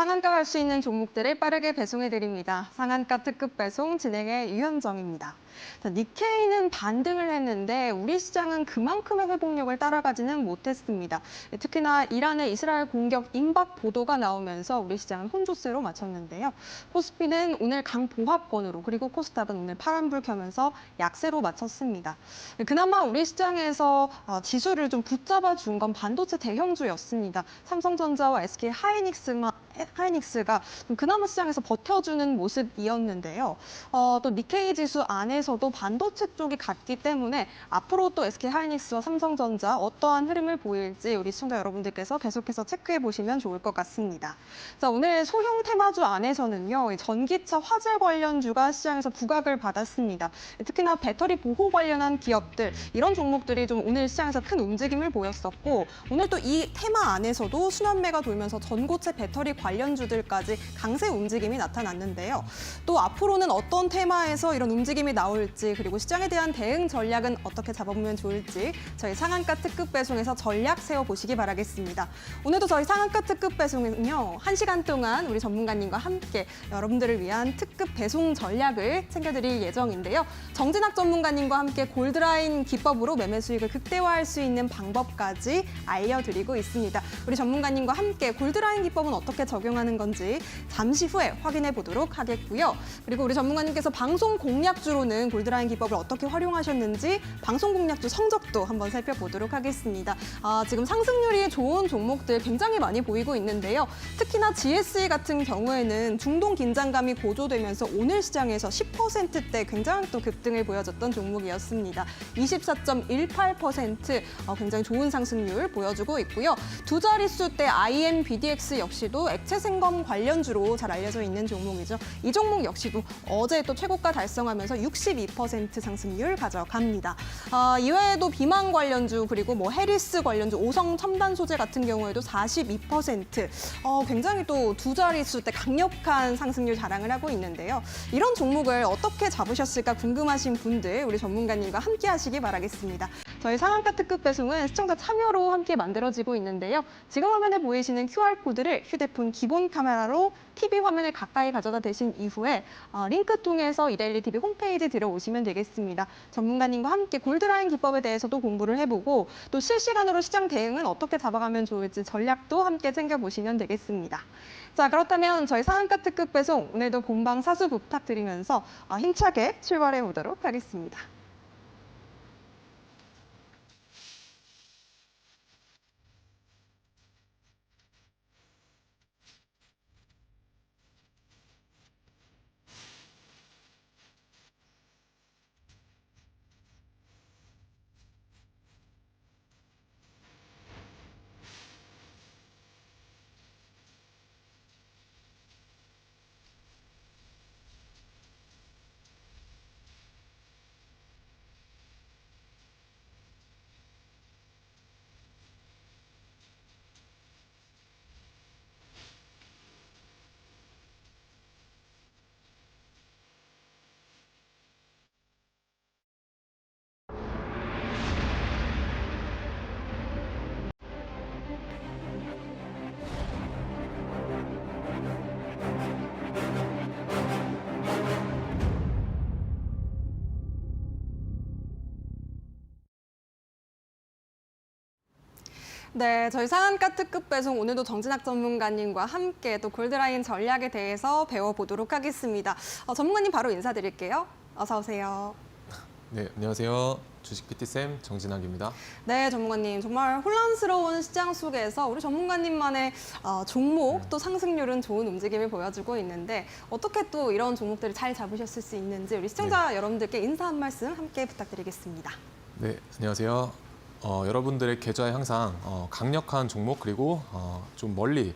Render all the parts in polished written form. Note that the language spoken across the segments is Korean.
상한가 갈 수 있는 종목들을 빠르게 배송해드립니다. 상한가 특급 배송 진행의 유현정입니다. 니케이는 반등을 했는데 우리 시장은 그만큼의 회복력을 따라가지는 못했습니다. 특히나 이란의 이스라엘 공격 임박 보도가 나오면서 우리 시장은 혼조세로 마쳤는데요. 코스피는 오늘 강보합권으로 그리고 코스닥은 오늘 파란불 켜면서 약세로 마쳤습니다. 그나마 우리 시장에서 지수를 좀 붙잡아 준 건 반도체 대형주였습니다. 삼성전자와 SK 하이닉스가 그나마 시장에서 버텨주는 모습이었는데요. 또 니케이 지수 안에서도 반도체 쪽이 같기 때문에 앞으로 또 SK 하이닉스와 삼성전자 어떠한 흐름을 보일지 우리 시청자 여러분들께서 계속해서 체크해 보시면 좋을 것 같습니다. 자, 오늘 소형 테마주 안에서는요, 전기차 화재 관련주가 시장에서 부각을 받았습니다. 특히나 배터리 보호 관련한 기업들, 이런 종목들이 좀 오늘 시장에서 큰 움직임을 보였었고, 오늘 또 이 테마 안에서도 수면매가 돌면서 전고체 배터리 관련주들까지 강세 움직임이 나타났는데요. 또 앞으로는 어떤 테마에서 이런 움직임이 나올지, 그리고 시장에 대한 대응 전략은 어떻게 잡아보면 좋을지 저희 상한가 특급 배송에서 전략 세워보시기 바라겠습니다. 오늘도 저희 상한가 특급 배송은요, 1시간 동안 우리 전문가님과 함께 여러분들을 위한 특급 배송 전략을 챙겨드릴 예정인데요. 정진학 전문가님과 함께 골드라인 기법으로 매매 수익을 극대화할 수 있는 방법까지 알려드리고 있습니다. 우리 전문가님과 함께 골드라인 기법은 어떻게 적용하는 건지 잠시 후에 확인해 보도록 하겠고요. 그리고 우리 전문가님께서 방송 공략주로는 골드라인 기법을 어떻게 활용하셨는지 방송 공략주 성적도 한번 살펴보도록 하겠습니다. 지금 상승률이 좋은 종목들 굉장히 많이 보이고 있는데요. 특히나 GSE 같은 경우에는 중동 긴장감이 고조되면서 오늘 시장에서 10%대 굉장히 또 급등을 보여줬던 종목이었습니다. 24.18% 굉장히 좋은 상승률 보여주고 있고요. 두 자릿수대 IMBDX 역시도 액체 생검 관련주로 잘 알려져 있는 종목이죠. 이 종목 역시도 어제 또 최고가 달성하면서 62% 상승률 가져갑니다. 이외에도 비만 관련주 그리고 뭐 해리스 관련주, 오성 첨단 소재 같은 경우에도 42% 굉장히 또 두 자릿수대 강력한 상승률 자랑을 하고 있는데요. 이런 종목을 어떻게 잡으셨을까 궁금하신 분들 우리 전문가님과 함께 하시기 바라겠습니다. 저희 상한가 특급 배송은 시청자 참여로 함께 만들어지고 있는데요. 지금 화면에 보이시는 QR코드를 휴대폰 기본 카메라로 TV 화면을 가까이 가져다 대신 이후에 링크 통해서 이데일리TV 홈페이지 들어오시면 되겠습니다. 전문가님과 함께 골드라인 기법에 대해서도 공부를 해보고 또 실시간으로 시장 대응은 어떻게 잡아가면 좋을지 전략도 함께 챙겨보시면 되겠습니다. 자, 그렇다면 저희 상한가 특급 배송 오늘도 본방사수 부탁드리면서 힘차게 출발해 보도록 하겠습니다. 네, 저희 상한가 특급 배송 오늘도 정진학 전문가님과 함께 또 골드라인 전략에 대해서 배워보도록 하겠습니다. 전문가님 바로 인사드릴게요. 어서 오세요. 네, 안녕하세요. 주식 PT쌤 정진학입니다. 네, 전문가님. 정말 혼란스러운 시장 속에서 우리 전문가님만의 종목 또 상승률은 좋은 움직임을 보여주고 있는데 어떻게 또 이런 종목들을 잘 잡으셨을 수 있는지 우리 시청자 여러분들께 인사 한 말씀 함께 부탁드리겠습니다. 네, 안녕하세요. 여러분들의 계좌에 항상 강력한 종목 그리고 좀 멀리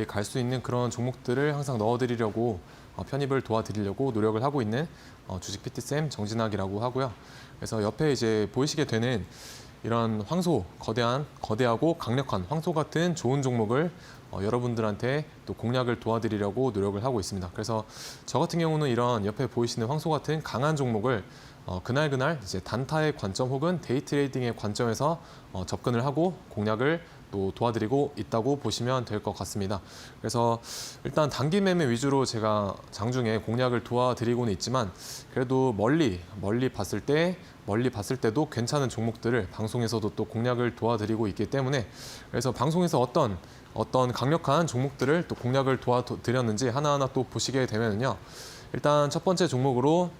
갈 수 있는 그런 종목들을 항상 넣어드리려고 편입을 도와드리려고 노력을 하고 있는 주식 PT쌤 정진학이라고 하고요. 그래서 옆에 이제 보이시게 되는 이런 황소, 거대하고 강력한 황소 같은 좋은 종목을 여러분들한테 또 공략을 도와드리려고 노력을 하고 있습니다. 그래서 저 같은 경우는 이런 옆에 보이시는 황소 같은 강한 종목을 그날 이제 단타의 관점 혹은 데이 트레이딩의 관점에서 접근을 하고 공략을 또 도와드리고 있다고 보시면 될 것 같습니다. 그래서 일단 단기 매매 위주로 제가 장중에 공략을 도와드리고는 있지만 그래도 멀리 봤을 때도 괜찮은 종목들을 방송에서도 또 공략을 도와드리고 있기 때문에 그래서 방송에서 어떤 강력한 종목들을 또 공략을 도와드렸는지 하나하나 또 보시게 되면요. 일단 첫 번째 종목으로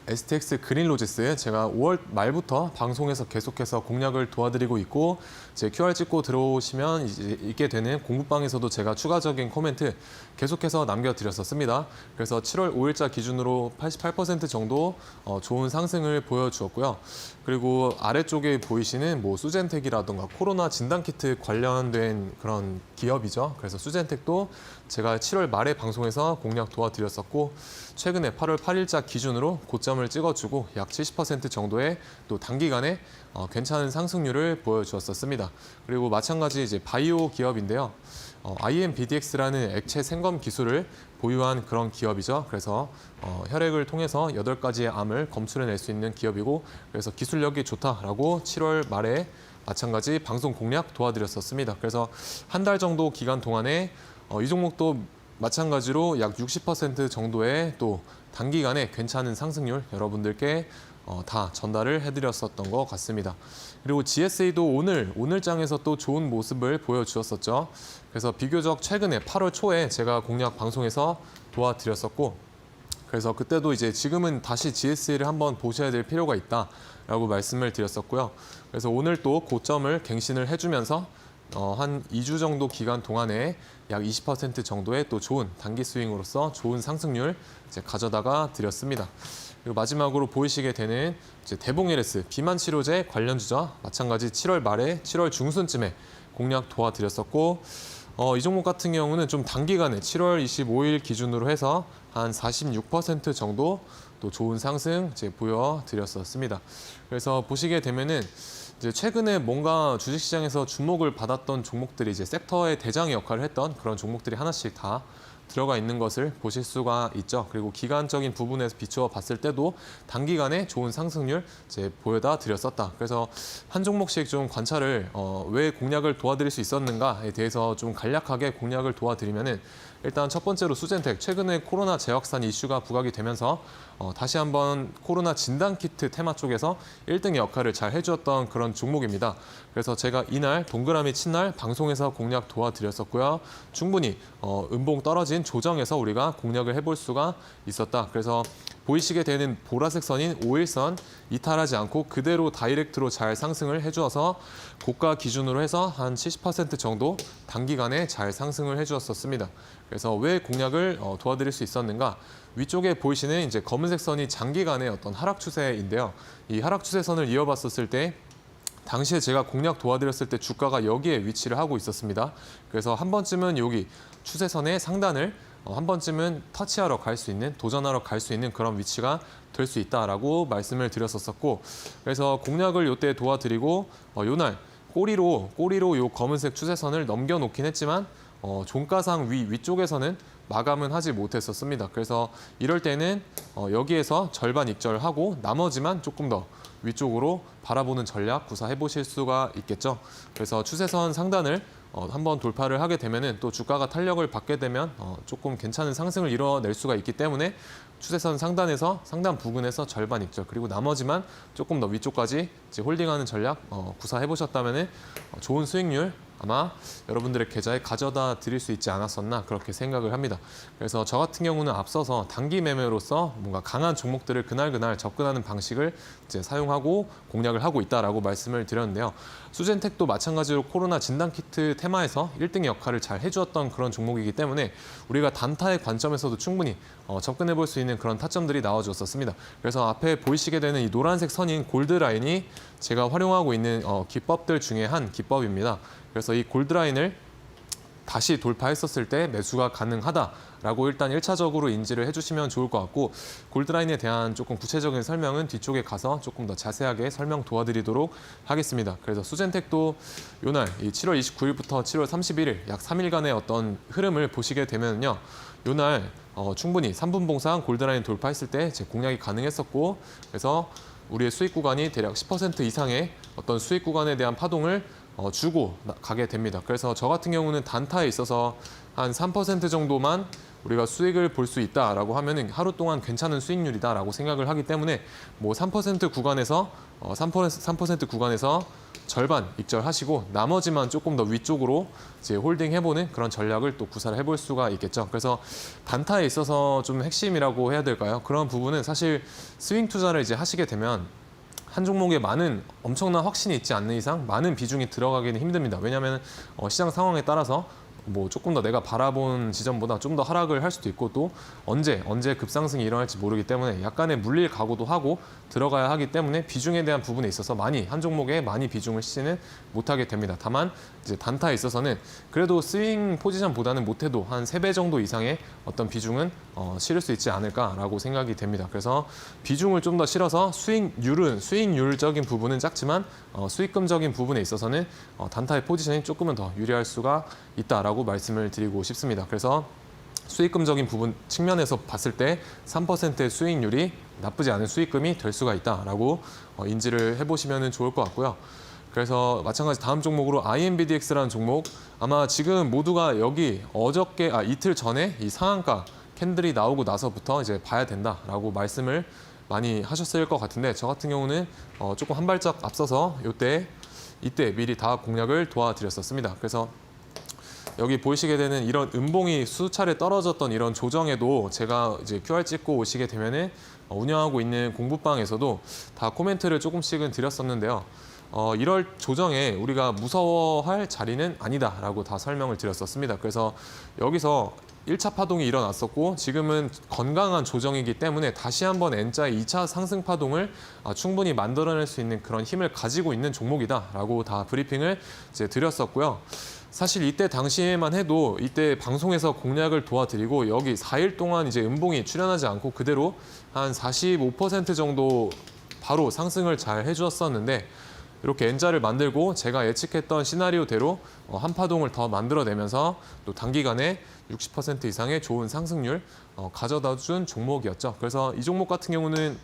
STX 그린로지스 제가 5월 말부터 방송에서 계속해서 공략을 도와드리고 있고 제 QR 찍고 들어오시면 이제 있게 되는 공부방에서도 제가 추가적인 코멘트 계속해서 남겨드렸었습니다. 그래서 7월 5일자 기준으로 88% 정도 좋은 상승을 보여주었고요. 그리고 아래쪽에 보이시는 뭐 수젠텍이라든가 코로나 진단키트 관련된 그런 기업이죠. 그래서 수젠텍도 제가 7월 말에 방송에서 공략 도와드렸었고 최근에 8월 8일자 기준으로 고점을 찍어주고 약 70% 정도의 또 단기간에 괜찮은 상승률을 보여주었었습니다. 그리고 마찬가지 이제 바이오 기업인데요. IMBDX라는 액체 생검 기술을 보유한 그런 기업이죠. 그래서 혈액을 통해서 8가지의 암을 검출해낼 수 있는 기업이고 그래서 기술력이 좋다라고 7월 말에 마찬가지 방송 공략 도와드렸었습니다. 그래서 한 달 정도 기간 동안에 이 종목도 마찬가지로 약 60% 정도의 또 단기간에 괜찮은 상승률 여러분들께 다 전달을 해드렸었던 것 같습니다. 그리고 GSA도 오늘 장에서 또 좋은 모습을 보여주었었죠. 그래서 비교적 최근에 8월 초에 제가 공략 방송에서 도와드렸었고 그래서 그때도 이제 지금은 다시 GSA를 한번 보셔야 될 필요가 있다라고 말씀을 드렸었고요. 그래서 오늘 또 고점을 갱신을 해주면서 한 2주 정도 기간 동안에 약 20% 정도의 또 좋은 단기 스윙으로서 좋은 상승률 이제 가져다가 드렸습니다. 그리고 마지막으로 보이시게 되는 이제 대봉LS 비만 치료제 관련주죠. 마찬가지 7월 말에 7월 중순쯤에 공략 도와드렸었고 이 종목 같은 경우는 좀 단기간에 7월 25일 기준으로 해서 한 46% 정도 또 좋은 상승 이제 보여드렸었습니다. 그래서 보시게 되면은 이제 최근에 뭔가 주식시장에서 주목을 받았던 종목들이 이제 섹터의 대장의 역할을 했던 그런 종목들이 하나씩 다 들어가 있는 것을 보실 수가 있죠. 그리고 기간적인 부분에서 비추어 봤을 때도 단기간에 좋은 상승률 이제 보여다 드렸었다. 그래서 한 종목씩 좀 관찰을 왜 공략을 도와드릴 수 있었는가에 대해서 좀 간략하게 공략을 도와드리면은 일단 첫 번째로 수젠텍 최근에 코로나 재확산 이슈가 부각이 되면서 다시 한번 코로나 진단키트 테마 쪽에서 1등의 역할을 잘 해주었던 그런 종목입니다. 그래서 제가 이날 동그라미 친 날 방송에서 공략 도와드렸었고요. 충분히 음봉 떨어진 조정에서 우리가 공략을 해볼 수가 있었다. 그래서 보이시게 되는 보라색 선인 5일선 이탈하지 않고 그대로 다이렉트로 잘 상승을 해주어서 고가 기준으로 해서 한 70% 정도 단기간에 잘 상승을 해주었었습니다. 그래서 왜 공략을 도와드릴 수 있었는가? 위쪽에 보이시는 이제 검은색 선이 장기간의 어떤 하락 추세인데요. 이 하락 추세선을 이어봤었을 때 당시에 제가 공략 도와드렸을 때 주가가 여기에 위치를 하고 있었습니다. 그래서 한 번쯤은 여기 추세선의 상단을 한 번쯤은 터치하러 갈 수 있는, 도전하러 갈 수 있는 그런 위치가 될 수 있다라고 말씀을 드렸었고 그래서 공략을 이때 도와드리고 요날 꼬리로 요 검은색 추세선을 넘겨놓긴 했지만 종가상 위쪽에서는 마감은 하지 못했었습니다. 그래서 이럴 때는 여기에서 절반 익절하고 나머지만 조금 더 위쪽으로 바라보는 전략 구사해 보실 수가 있겠죠. 그래서 추세선 상단을 한번 돌파를 하게 되면은 또 주가가 탄력을 받게 되면 조금 괜찮은 상승을 이뤄낼 수가 있기 때문에 추세선 상단에서 상단 부근에서 절반 익절 그리고 나머지만 조금 더 위쪽까지 이제 홀딩하는 전략 구사해 보셨다면은 좋은 수익률 아마 여러분들의 계좌에 가져다 드릴 수 있지 않았었나 그렇게 생각을 합니다. 그래서 저 같은 경우는 앞서서 단기 매매로서 뭔가 강한 종목들을 그날 접근하는 방식을 이제 사용하고 공략을 하고 있다라고 말씀을 드렸는데요. 수젠텍도 마찬가지로 코로나 진단키트 테마에서 1등의 역할을 잘 해주었던 그런 종목이기 때문에 우리가 단타의 관점에서도 충분히 접근해 볼 수 있는 그런 타점들이 나와줬었습니다. 그래서 앞에 보이시게 되는 이 노란색 선인 골드라인이 제가 활용하고 있는 기법들 중에 한 기법입니다. 그래서 이 골드라인을 다시 돌파했었을 때 매수가 가능하다라고 일단 1차적으로 인지를 해주시면 좋을 것 같고 골드라인에 대한 조금 구체적인 설명은 뒤쪽에 가서 조금 더 자세하게 설명 도와드리도록 하겠습니다. 그래서 수젠텍도 요날 이 7월 29일부터 7월 31일 약 3일간의 어떤 흐름을 보시게 되면요. 요날 충분히 3분 봉상 골드라인 돌파했을 때 제 공략이 가능했었고 그래서 우리의 수익 구간이 대략 10% 이상의 어떤 수익 구간에 대한 파동을 주고 가게 됩니다. 그래서 저 같은 경우는 단타에 있어서 한 3% 정도만 우리가 수익을 볼 수 있다라고 하면은 하루 동안 괜찮은 수익률이다라고 생각을 하기 때문에 뭐 3% 구간에서 3% 구간에서 절반 익절하시고 나머지만 조금 더 위쪽으로 이제 홀딩 해보는 그런 전략을 또 구사를 해볼 수가 있겠죠. 그래서 단타에 있어서 좀 핵심이라고 해야 될까요? 그런 부분은 사실 스윙 투자를 이제 하시게 되면 한 종목에 엄청난 확신이 있지 않는 이상 많은 비중이 들어가기는 힘듭니다. 왜냐하면 시장 상황에 따라서 뭐 조금 더 내가 바라본 지점보다 좀 더 하락을 할 수도 있고 또 언제 급상승이 일어날지 모르기 때문에 약간의 물릴 각오도 하고 들어가야 하기 때문에 비중에 대한 부분에 있어서 한 종목에 많이 비중을 싣지는 못하게 됩니다. 다만 이제 단타에 있어서는 그래도 스윙 포지션보다는 못해도 한 3배 정도 이상의 어떤 비중은 실을 수 있지 않을까라고 생각이 됩니다. 그래서 비중을 좀 더 실어서 수익률적인 부분은 작지만 수익금적인 부분에 있어서는 단타의 포지션이 조금은 더 유리할 수가 있다라고 말씀을 드리고 싶습니다. 그래서 수익금적인 부분 측면에서 봤을 때 3%의 수익률이 나쁘지 않은 수익금이 될 수가 있다라고 인지를 해보시면 좋을 것 같고요. 그래서 마찬가지 다음 종목으로 INBDX라는 종목, 아마 지금 모두가 여기 이틀 전에 이 상한가 캔들이 나오고 나서부터 이제 봐야 된다라고 말씀을 많이 하셨을 것 같은데, 저 같은 경우는 조금 한 발짝 앞서서 이때 미리 다 공략을 도와드렸었습니다. 그래서 여기 보이시게 되는 이런 음봉이 수차례 떨어졌던 이런 조정에도 제가 이제 QR 찍고 오시게 되면은 운영하고 있는 공부방에서도 다 코멘트를 조금씩은 드렸었는데요. 이럴 조정에 우리가 무서워할 자리는 아니다라고 다 설명을 드렸었습니다. 그래서 여기서 1차 파동이 일어났었고 지금은 건강한 조정이기 때문에 다시 한번 N자의 2차 상승 파동을 충분히 만들어낼 수 있는 그런 힘을 가지고 있는 종목이다라고 다 브리핑을 이제 드렸었고요. 사실 이때 당시에만 해도 이때 방송에서 공략을 도와드리고 여기 4일 동안 이제 음봉이 출현하지 않고 그대로 한 45% 정도 바로 상승을 잘 해주었었는데, 이렇게 N자를 만들고 제가 예측했던 시나리오대로 한 파동을 더 만들어내면서 또 단기간에 60% 이상의 좋은 상승률 가져다 준 종목이었죠. 그래서 이 종목 같은 경우는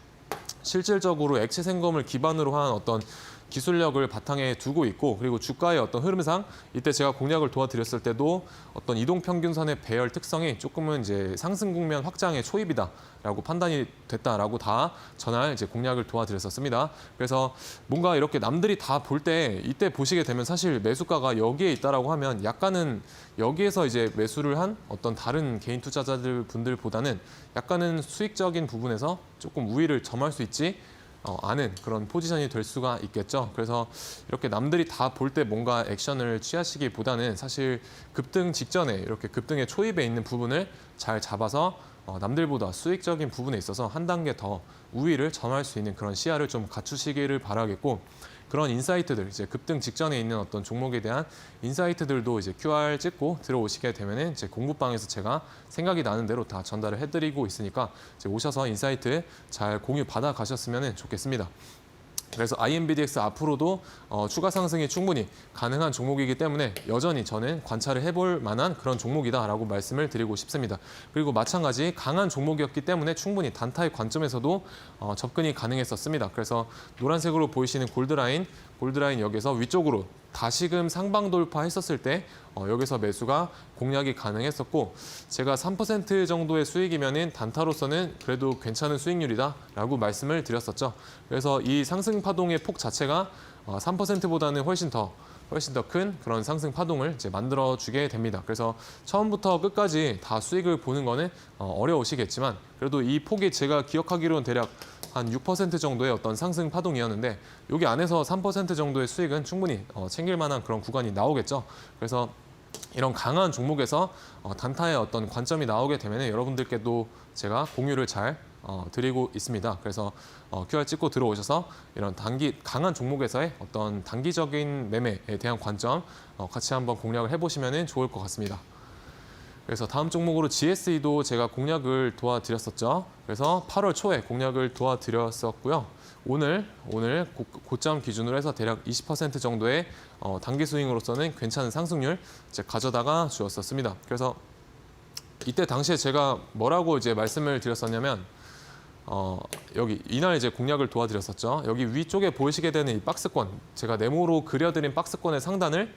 실질적으로 액체 생검을 기반으로 한 어떤 기술력을 바탕에 두고 있고, 그리고 주가의 어떤 흐름상 이때 제가 공략을 도와드렸을 때도 어떤 이동평균선의 배열 특성이 조금은 이제 상승 국면 확장의 초입이다라고 판단이 됐다라고 다 전날 이제 공략을 도와드렸었습니다. 그래서 뭔가 이렇게 남들이 다 볼 때 이때 보시게 되면 사실 매수가가 여기에 있다라고 하면 약간은 여기에서 이제 매수를 한 어떤 다른 개인 투자자들 분들보다는 약간은 수익적인 부분에서 조금 우위를 점할 수 있지 아는 그런 포지션이 될 수가 있겠죠. 그래서 이렇게 남들이 다 볼 때 뭔가 액션을 취하시기보다는 사실 급등 직전에 이렇게 급등의 초입에 있는 부분을 잘 잡아서 남들보다 수익적인 부분에 있어서 한 단계 더 우위를 점할 수 있는 그런 시야를 좀 갖추시기를 바라겠고, 그런 인사이트들, 이제 급등 직전에 있는 어떤 종목에 대한 인사이트들도 이제 QR 찍고 들어오시게 되면은 이제 공부방에서 제가 생각이 나는 대로 다 전달을 해드리고 있으니까 이제 오셔서 인사이트 잘 공유 받아 가셨으면 좋겠습니다. 그래서 INBDX 앞으로도 추가 상승이 충분히 가능한 종목이기 때문에 여전히 저는 관찰을 해볼 만한 그런 종목이다라고 말씀을 드리고 싶습니다. 그리고 마찬가지 강한 종목이었기 때문에 충분히 단타의 관점에서도 접근이 가능했었습니다. 그래서 노란색으로 보이시는 골드라인 여기서 위쪽으로 다시금 상방 돌파했었을 때 여기서 매수가 공략이 가능했었고, 제가 3% 정도의 수익이면은 단타로서는 그래도 괜찮은 수익률이다라고 말씀을 드렸었죠. 그래서 이 상승 파동의 폭 자체가 3%보다는 훨씬 더 큰 그런 상승 파동을 이제 만들어주게 됩니다. 그래서 처음부터 끝까지 다 수익을 보는 거는 어려우시겠지만, 그래도 이 폭이 제가 기억하기로는 대략 한 6% 정도의 어떤 상승 파동이었는데, 여기 안에서 3% 정도의 수익은 충분히 챙길 만한 그런 구간이 나오겠죠. 그래서 이런 강한 종목에서 단타의 어떤 관점이 나오게 되면 여러분들께도 제가 공유를 잘 드리고 있습니다. 그래서 QR 찍고 들어오셔서 이런 강한 종목에서의 어떤 단기적인 매매에 대한 관점 같이 한번 공략을 해보시면 좋을 것 같습니다. 그래서 다음 종목으로 GSE도 제가 공략을 도와드렸었죠. 그래서 8월 초에 공략을 도와드렸었고요. 오늘 고점 기준으로 해서 대략 20% 정도의 단기 스윙으로서는 괜찮은 상승률 이제 가져다가 주었었습니다. 그래서 이때 당시에 제가 뭐라고 이제 말씀을 드렸었냐면 여기 이날 이제 공략을 도와드렸었죠. 여기 위쪽에 보이시게 되는 이 박스권, 제가 네모로 그려드린 박스권의 상단을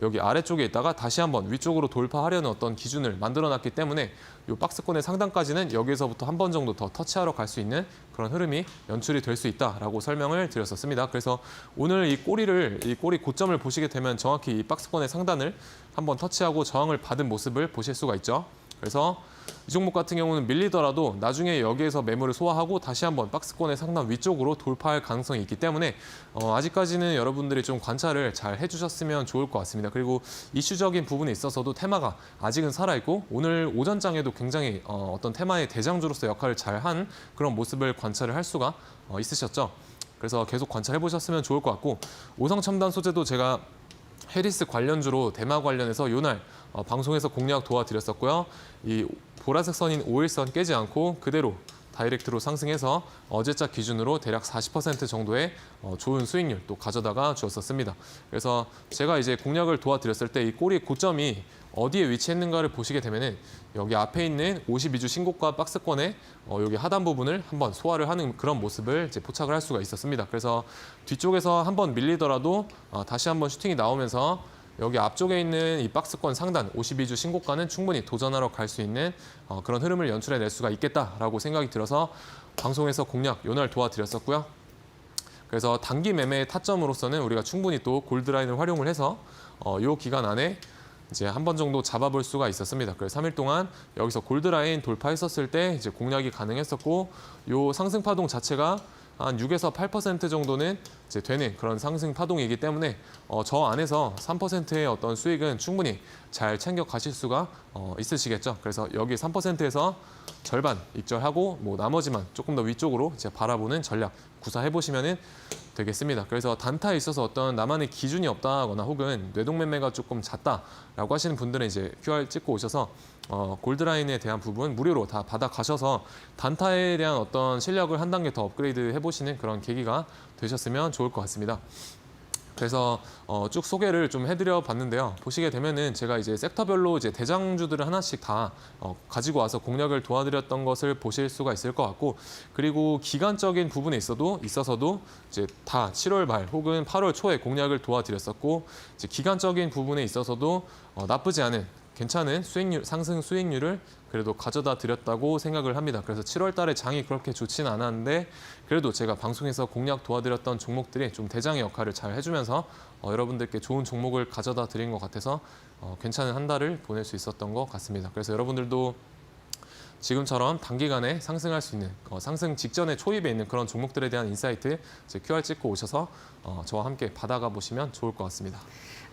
여기 아래쪽에 있다가 다시 한번 위쪽으로 돌파하려는 어떤 기준을 만들어놨기 때문에 이 박스권의 상단까지는 여기서부터 한 번 정도 더 터치하러 갈 수 있는 그런 흐름이 연출이 될 수 있다라고 설명을 드렸었습니다. 그래서 오늘 이 꼬리 고점을 보시게 되면 정확히 이 박스권의 상단을 한번 터치하고 저항을 받은 모습을 보실 수가 있죠. 그래서 이 종목 같은 경우는 밀리더라도 나중에 여기에서 매물을 소화하고 다시 한번 박스권의 상단 위쪽으로 돌파할 가능성이 있기 때문에 아직까지는 여러분들이 좀 관찰을 잘 해주셨으면 좋을 것 같습니다. 그리고 이슈적인 부분에 있어서도 테마가 아직은 살아있고 오늘 오전장에도 굉장히 어떤 테마의 대장주로서 역할을 잘한 그런 모습을 관찰을 할 수가 있으셨죠. 그래서 계속 관찰해 보셨으면 좋을 것 같고 오성첨단 소재도 제가 해리스 관련주로 대마 관련해서 요날 방송에서 공략 도와드렸었고요. 이 보라색 선인 5일선 깨지 않고 그대로 다이렉트로 상승해서 어제자 기준으로 대략 40% 정도의 좋은 수익률 또 가져다가 주었었습니다. 그래서 제가 이제 공략을 도와드렸을 때 이 꼬리 고점이 어디에 위치했는가를 보시게 되면은 여기 앞에 있는 52주 신고가 박스권의 여기 하단 부분을 한번 소화를 하는 그런 모습을 이제 포착을 할 수가 있었습니다. 그래서 뒤쪽에서 한번 밀리더라도 다시 한번 슈팅이 나오면서 여기 앞쪽에 있는 이 박스권 상단 52주 신고가는 충분히 도전하러 갈 수 있는 그런 흐름을 연출해낼 수가 있겠다라고 생각이 들어서 방송에서 공략 요날 도와드렸었고요. 그래서 단기 매매의 타점으로서는 우리가 충분히 또 골드라인을 활용을 해서 이 기간 안에 이제 한 번 정도 잡아볼 수가 있었습니다. 그래서 3일 동안 여기서 골드라인 돌파했었을 때 이제 공략이 가능했었고 요 상승 파동 자체가 한 6에서 8% 정도는 이제 되는 그런 상승 파동이기 때문에 저 안에서 3%의 어떤 수익은 충분히 잘 챙겨 가실 수가 있으시겠죠. 그래서 여기 3%에서 절반 익절하고 뭐 나머지만 조금 더 위쪽으로 이제 바라보는 전략 구사해 보시면은 되겠습니다. 그래서 단타에 있어서 어떤 나만의 기준이 없다거나 혹은 뇌동 매매가 조금 잦다라고 하시는 분들은 이제 QR 찍고 오셔서 골드라인에 대한 부분 무료로 다 받아 가셔서 단타에 대한 어떤 실력을 한 단계 더 업그레이드 해보시는 그런 계기가 되셨으면 좋을 것 같습니다. 그래서 쭉 소개를 좀 해드려 봤는데요. 보시게 되면은 제가 이제 섹터별로 이제 대장주들을 하나씩 다 가지고 와서 공략을 도와드렸던 것을 보실 수가 있을 것 같고, 그리고 기간적인 부분에 있어서도 이제 다 7월 말 혹은 8월 초에 공략을 도와드렸었고, 이제 기간적인 부분에 있어서도 나쁘지 않은 괜찮은 수익률, 상승 수익률을 그래도 가져다 드렸다고 생각을 합니다. 그래서 7월 달에 장이 그렇게 좋지는 않았는데 그래도 제가 방송에서 공략 도와드렸던 종목들이 좀 대장의 역할을 잘 해주면서 여러분들께 좋은 종목을 가져다 드린 것 같아서 괜찮은 한 달을 보낼 수 있었던 것 같습니다. 그래서 여러분들도 지금처럼 단기간에 상승할 수 있는 상승 직전에 초입에 있는 그런 종목들에 대한 인사이트 이제 QR 찍고 오셔서 저와 함께 받아가 보시면 좋을 것 같습니다.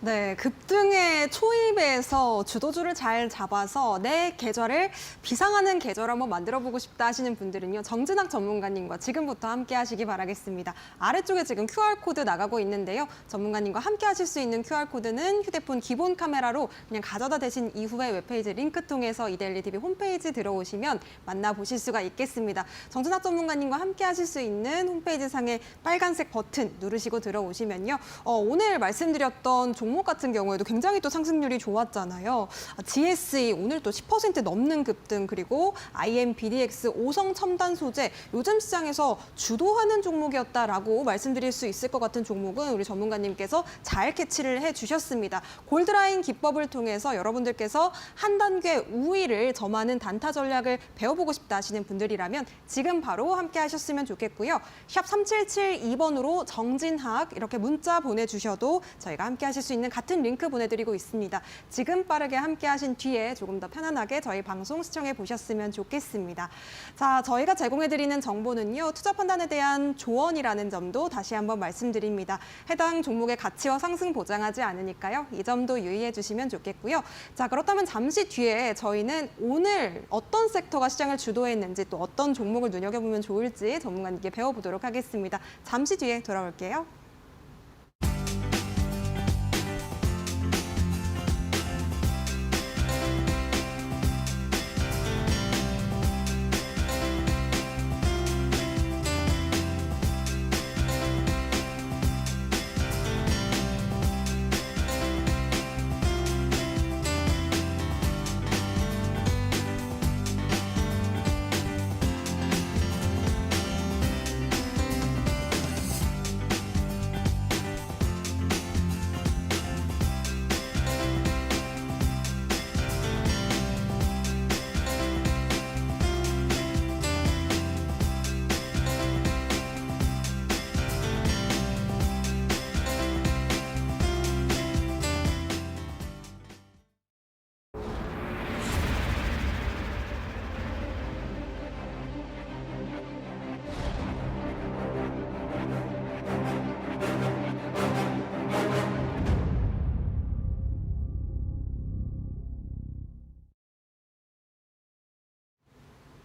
네, 급등의 초입에서 주도주를 잘 잡아서 내 계좌를 비상하는 계좌를 한번 만들어보고 싶다 하시는 분들은요, 정진학 전문가님과 지금부터 함께 하시기 바라겠습니다. 아래쪽에 지금 QR코드 나가고 있는데요. 전문가님과 함께 하실 수 있는 QR코드는 휴대폰 기본 카메라로 그냥 가져다 대신 이후에 웹페이지 링크 통해서 이데일리TV 홈페이지 들어오시면 만나보실 수가 있겠습니다. 정진학 전문가님과 함께 하실 수 있는 홈페이지 상의 빨간색 버튼 누르시고 들어오시면요. 오늘 말씀드렸던 종목 같은 경우에도 굉장히 또 상승률이 좋았잖아요. GSE 오늘 또 10% 넘는 급등, 그리고 IMBDX 오성 첨단 소재 요즘 시장에서 주도하는 종목이었다라고 말씀드릴 수 있을 것 같은 종목은 우리 전문가님께서 잘 캐치를 해주셨습니다. 골드라인 기법을 통해서 여러분들께서 한 단계 우위를 점하는 단타 전략을 배워보고 싶다 하시는 분들이라면 지금 바로 함께 하셨으면 좋겠고요. 샵 3772번으로 정진학 이렇게 문자 보내주셔도 저희가 함께 하실 수 있는 같은 링크 보내드리고 있습니다. 지금 빠르게 함께 하신 뒤에 조금 더 편안하게 저희 방송 시청해 보셨으면 좋겠습니다. 자, 저희가 제공해드리는 정보는요, 투자 판단에 대한 조언이라는 점도 다시 한번 말씀드립니다. 해당 종목의 가치와 상승 보장하지 않으니까요. 이 점도 유의해 주시면 좋겠고요. 자, 그렇다면 잠시 뒤에 저희는 오늘 어떤 섹터가 시장을 주도했는지 또 어떤 종목을 눈여겨보면 좋을지 전문가님께 배워보도록 하겠습니다. 잠시 뒤에 돌아올게요.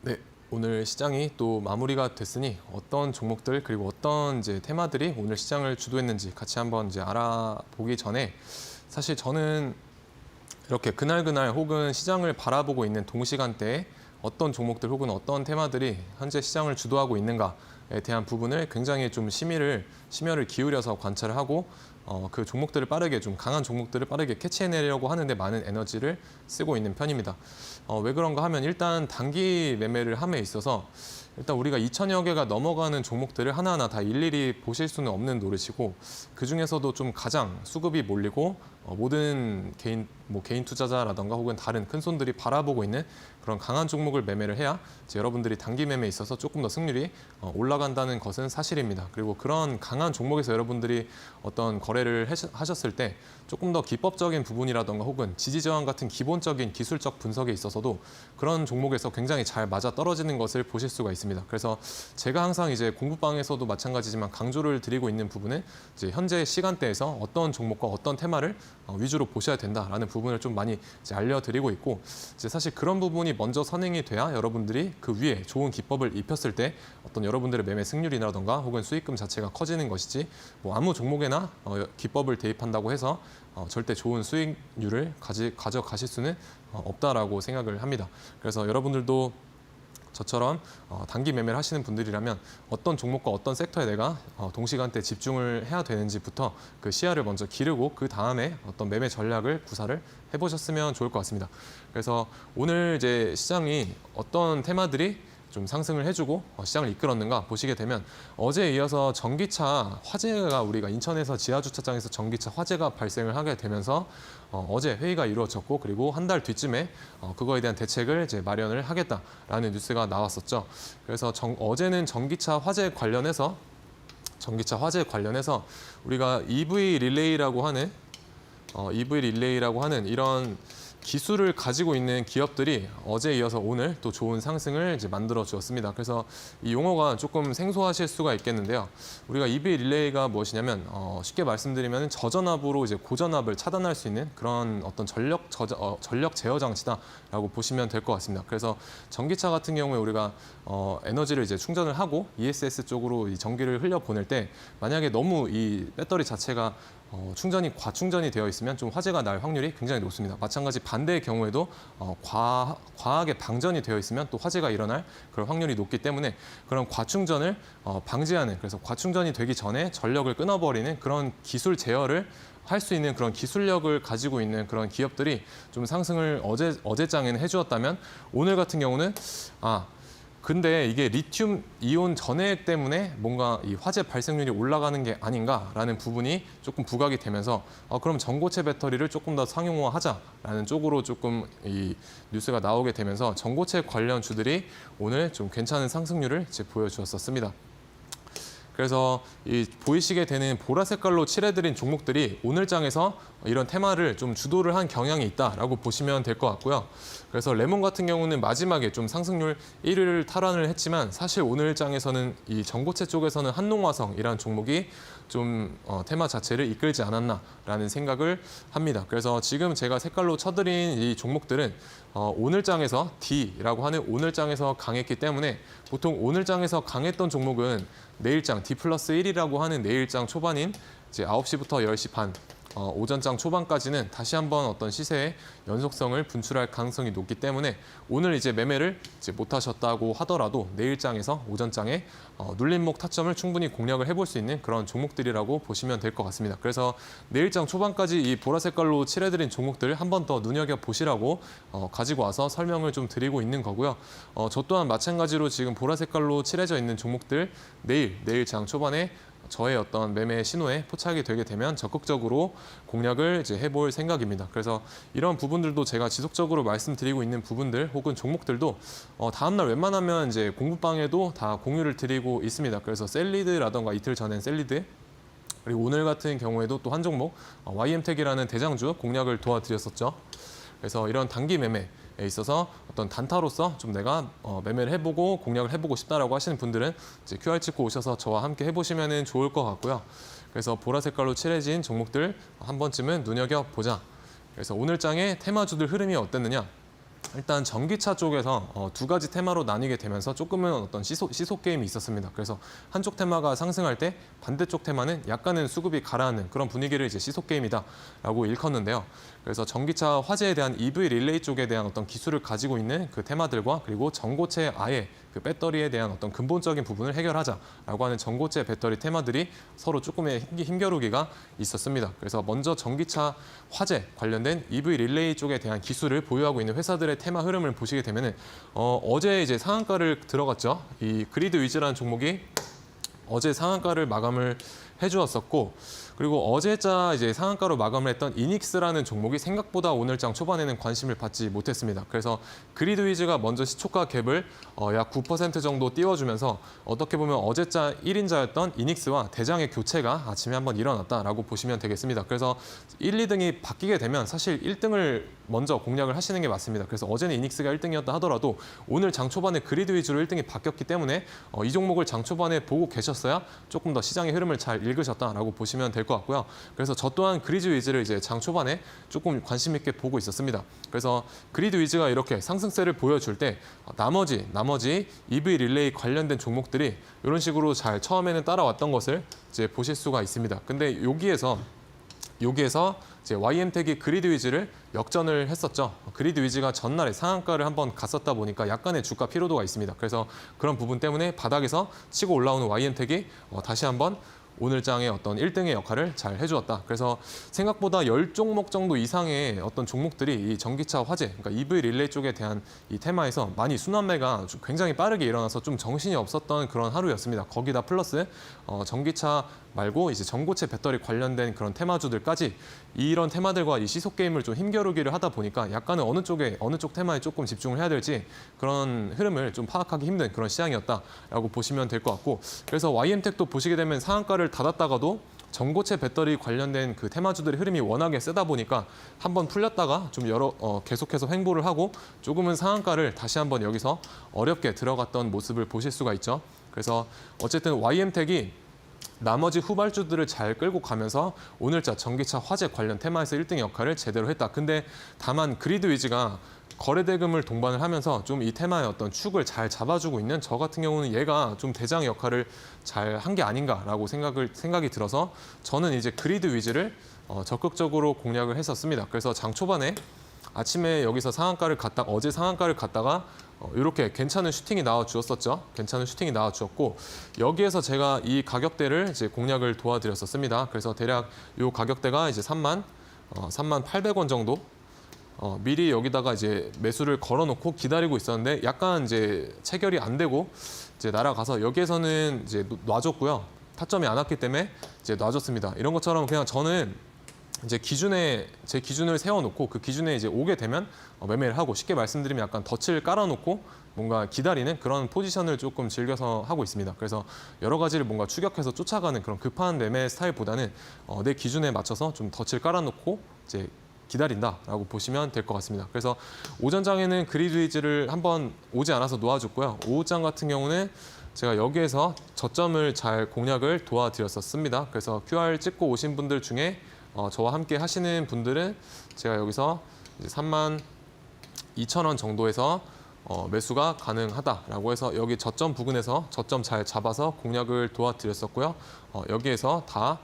네, 오늘 시장이 또 마무리가 됐으니 어떤 종목들 그리고 어떤 이제 테마들이 오늘 시장을 주도했는지 같이 한번 이제 알아보기 전에 사실 저는 이렇게 그날 혹은 시장을 바라보고 있는 동시간대에 어떤 종목들 혹은 어떤 테마들이 현재 시장을 주도하고 있는가에 대한 부분을 굉장히 좀 심혈을 기울여서 관찰을 하고 그 종목들을 빠르게 좀 강한 종목들을 빠르게 캐치해내려고 하는데 많은 에너지를 쓰고 있는 편입니다. 왜 그런가 하면 일단 단기 매매를 함에 있어서 일단 우리가 2천여 개가 넘어가는 종목들을 하나하나 다 일일이 보실 수는 없는 노릇이고 그중에서도 좀 가장 수급이 몰리고 모든 개인 투자자라던가 혹은 다른 큰 손들이 바라보고 있는 그런 강한 종목을 매매를 해야 이제 여러분들이 단기 매매에 있어서 조금 더 승률이 올라간다는 것은 사실입니다. 그리고 그런 강한 종목에서 여러분들이 어떤 거래를 하셨을 때 조금 더 기법적인 부분이라던가 혹은 지지저항 같은 기본적인 기술적 분석에 있어서도 그런 종목에서 굉장히 잘 맞아 떨어지는 것을 보실 수가 있습니다. 그래서 제가 항상 이제 공부방에서도 마찬가지지만 강조를 드리고 있는 부분은 이제 현재 시간대에서 어떤 종목과 어떤 테마를 위주로 보셔야 된다라는 부분을 좀 많이 이제 알려드리고 있고 이제 사실 그런 부분이 먼저 선행이 돼야 여러분들이 그 위에 좋은 기법을 입혔을 때 어떤 여러분들의 매매 승률이라던가 혹은 수익금 자체가 커지는 것이지 뭐 아무 종목에나 기법을 대입한다고 해서 절대 좋은 수익률을 가져가실 수는 없다라고 생각을 합니다. 그래서 여러분들도 저처럼 단기 매매를 하시는 분들이라면 어떤 종목과 어떤 섹터에 내가 동시간대 집중을 해야 되는지부터 그 시야를 먼저 기르고 그 다음에 어떤 매매 전략을 구사를 해보셨으면 좋을 것 같습니다. 그래서 오늘 이제 시장이 어떤 테마들이 좀 상승을 해주고 시장을 이끌었는가 보시게 되면 어제에 이어서 전기차 화재가 우리가 인천에서 지하주차장에서 전기차 화재가 발생을 하게 되면서 어제 회의가 이루어졌고 그리고 한 달 뒤쯤에 그거에 대한 대책을 이제 마련을 하겠다라는 뉴스가 나왔었죠. 그래서 어제는 전기차 화재 관련해서 우리가 EV 릴레이라고 하는 이런 기술을 가지고 있는 기업들이 어제에 이어서 오늘 또 좋은 상승을 이제 만들어 주었습니다. 그래서 이 용어가 조금 생소하실 수가 있겠는데요. 우리가 EV 릴레이가 무엇이냐면 쉽게 말씀드리면 저전압으로 이제 고전압을 차단할 수 있는 그런 어떤 전력 제어 장치다라고 보시면 될 것 같습니다. 그래서 전기차 같은 경우에 우리가 에너지를 이제 충전을 하고 ESS 쪽으로 이 전기를 흘려 보낼 때 만약에 너무 이 배터리 자체가 과충전이 되어 있으면 좀 화재가 날 확률이 굉장히 높습니다. 마찬가지 반대의 경우에도 과하게 방전이 되어 있으면 또 화재가 일어날 그런 확률이 높기 때문에 그런 과충전을 방지하는 그래서 과충전이 되기 전에 전력을 끊어버리는 그런 기술 제어를 할 수 있는 그런 기술력을 가지고 있는 그런 기업들이 좀 상승을 어제장에는 해주었다면 오늘 같은 경우는 근데 이게 리튬 이온 전해액 때문에 뭔가 이 화재 발생률이 올라가는 게 아닌가라는 부분이 조금 부각이 되면서 그럼 전고체 배터리를 조금 더 상용화하자라는 쪽으로 조금 이 뉴스가 나오게 되면서 전고체 관련 주들이 오늘 좀 괜찮은 상승률을 이제 보여주었었습니다. 그래서 이 보이시게 되는 보라 색깔로 칠해드린 종목들이 오늘 장에서 이런 테마를 좀 주도를 한 경향이 있다라고 보시면 될 것 같고요. 그래서 레몬 같은 경우는 마지막에 좀 상승률 1위를 탈환을 했지만 사실 오늘 장에서는 이 전고체 쪽에서는 한농화성이라는 종목이 좀 테마 자체를 이끌지 않았나라는 생각을 합니다. 그래서 지금 제가 색깔로 쳐드린 이 종목들은 오늘 장에서 D라고 하는 오늘 장에서 강했기 때문에 보통 오늘 장에서 강했던 종목은 내일장 D+1이라고 하는 내일장 초반인 이제 9시부터 10시 반 오전장 초반까지는 다시 한번 어떤 시세의 연속성을 분출할 가능성이 높기 때문에 오늘 이제 매매를 이제 못하셨다고 하더라도 내일장에서 오전장에 눌림목 타점을 충분히 공략을 해볼 수 있는 그런 종목들이라고 보시면 될 것 같습니다. 그래서 내일장 초반까지 이 보라 색깔로 칠해드린 종목들 한 번 더 눈여겨보시라고 가지고 와서 설명을 좀 드리고 있는 거고요. 저 또한 마찬가지로 지금 보라 색깔로 칠해져 있는 종목들 내일장 초반에 저의 어떤 매매 신호에 포착이 되게 되면 적극적으로 공략을 이제 해볼 생각입니다. 그래서 이런 부분들도 제가 지속적으로 말씀드리고 있는 부분들 혹은 종목들도 다음날 웬만하면 이제 공부방에도 다 공유를 드리고 있습니다. 그래서 셀리드라던가 이틀 전엔 셀리드 그리고 오늘 같은 경우에도 또 한 종목 YM텍이라는 대장주 공략을 도와드렸었죠. 그래서 이런 단기 매매에 있어서 어떤 단타로서 좀 내가 매매를 해보고 공략을 해보고 싶다라고 하시는 분들은 이제 QR 찍고 오셔서 저와 함께 해보시면 좋을 것 같고요. 그래서 보라 색깔로 칠해진 종목들 한 번쯤은 눈여겨보자. 그래서 오늘 장의 테마주들 흐름이 어땠느냐? 일단 전기차 쪽에서 두 가지 테마로 나뉘게 되면서 조금은 어떤 시속 게임이 있었습니다. 그래서 한쪽 테마가 상승할 때 반대쪽 테마는 약간은 수급이 가라앉는 그런 분위기를 이제 시속 게임이다라고 일컫는데요. 그래서 전기차 화재에 대한 EV 릴레이 쪽에 대한 어떤 기술을 가지고 있는 그 테마들과 그리고 전고체 아예 그 배터리에 대한 어떤 근본적인 부분을 해결하자라고 하는 전고체 배터리 테마들이 서로 조금의 힘겨루기가 있었습니다. 그래서 먼저 전기차 화재 관련된 EV 릴레이 쪽에 대한 기술을 보유하고 있는 회사들의 테마 흐름을 보시게 되면은 어제 이제 상한가를 들어갔죠. 이 그리드 위즈라는 종목이 어제 상한가를 마감을 해주었었고, 그리고 어제자 이제 상한가로 마감을 했던 이닉스라는 종목이 생각보다 오늘장 초반에는 관심을 받지 못했습니다. 그래서 그리드 위즈가 먼저 시초가 갭을 약 9% 정도 띄워주면서 어떻게 보면 어제자 1인자였던 이닉스와 대장의 교체가 아침에 한번 일어났다라고 보시면 되겠습니다. 그래서 1, 2등이 바뀌게 되면 사실 1등을 먼저 공략을 하시는 게 맞습니다. 그래서 어제는 이닉스가 1등이었다 하더라도 오늘 장 초반에 그리드 위주로 1등이 바뀌었기 때문에 이 종목을 장 초반에 보고 계셨어야 조금 더 시장의 흐름을 잘 읽으셨다라고 보시면 될 것 같고요. 그래서 저 또한 그리드 위즈를 이제 장 초반에 조금 관심 있게 보고 있었습니다. 그래서 그리드 위즈가 이렇게 상승세를 보여줄 때 나머지 EV 릴레이 관련된 종목들이 이런 식으로 잘 처음에는 따라왔던 것을 이제 보실 수가 있습니다. 근데 여기에서 이제 YM텍이 그리드 위즈를 역전을 했었죠. 그리드 위즈가 전날에 상한가를 한번 갔었다 보니까 약간의 주가 피로도가 있습니다. 그래서 그런 부분 때문에 바닥에서 치고 올라오는 YM텍이 다시 한번 오늘 장의 어떤 1등의 역할을 잘 해주었다. 그래서 생각보다 10종목 정도 이상의 어떤 종목들이 이 전기차 화재, 그러니까 EV 릴레이 쪽에 대한 이 테마에서 많이 순환매가 굉장히 빠르게 일어나서 좀 정신이 없었던 그런 하루였습니다. 거기다 플러스 전기차 말고 이제 전고체 배터리 관련된 그런 테마주들까지 이런 테마들과 이 시속 게임을 좀 힘겨루기를 하다 보니까 약간은 어느 쪽 테마에 조금 집중을 해야 될지 그런 흐름을 좀 파악하기 힘든 그런 시장이었다라고 보시면 될 것 같고, 그래서 YM텍도 보시게 되면 상한가를 닫았다가도 전고체 배터리 관련된 그 테마주들의 흐름이 워낙에 세다 보니까 한번 풀렸다가 좀 계속해서 횡보를 하고 조금은 상한가를 다시 한번 여기서 어렵게 들어갔던 모습을 보실 수가 있죠. 그래서 어쨌든 YM텍이 나머지 후발주들을 잘 끌고 가면서 오늘자 전기차 화재 관련 테마에서 1등 역할을 제대로 했다. 근데 다만 그리드 위즈가 거래 대금을 동반을 하면서 좀 이 테마의 어떤 축을 잘 잡아주고 있는 저 같은 경우는 얘가 좀 대장 역할을 잘 한 게 아닌가라고 생각이 들어서 저는 이제 그리드 위즈를 적극적으로 공략을 했었습니다. 그래서 장 초반에 아침에 여기서 어제 상한가를 갔다가 이렇게 괜찮은 슈팅이 나와주었었죠. 괜찮은 슈팅이 나와주었고 여기에서 제가 이 가격대를 이제 공략을 도와드렸었습니다. 그래서 대략 이 가격대가 이제 3,800원 정도. 미리 여기다가 이제 매수를 걸어놓고 기다리고 있었는데 약간 이제 체결이 안 되고 이제 날아가서 여기에서는 이제 놔줬고요. 타점이 안 왔기 때문에 이제 놔줬습니다. 이런 것처럼 그냥 저는 이제 제 기준을 세워놓고 그 기준에 이제 오게 되면 매매를 하고, 쉽게 말씀드리면 약간 덫을 깔아놓고 뭔가 기다리는 그런 포지션을 조금 즐겨서 하고 있습니다. 그래서 여러 가지를 뭔가 추격해서 쫓아가는 그런 급한 매매 스타일보다는 내 기준에 맞춰서 좀 덫을 깔아놓고 이제 기다린다라고 보시면 될 것 같습니다. 그래서 오전장에는 그리드 위즈를 한번 오지 않아서 놓아줬고요. 오후장 같은 경우는 제가 여기에서 저점을 잘 공략을 도와드렸었습니다. 그래서 QR 찍고 오신 분들 중에 저와 함께 하시는 분들은 제가 여기서 이제 32,000원 정도에서 매수가 가능하다라고 해서 여기 저점 부근에서 저점 잘 잡아서 공략을 도와드렸었고요. 여기에서 다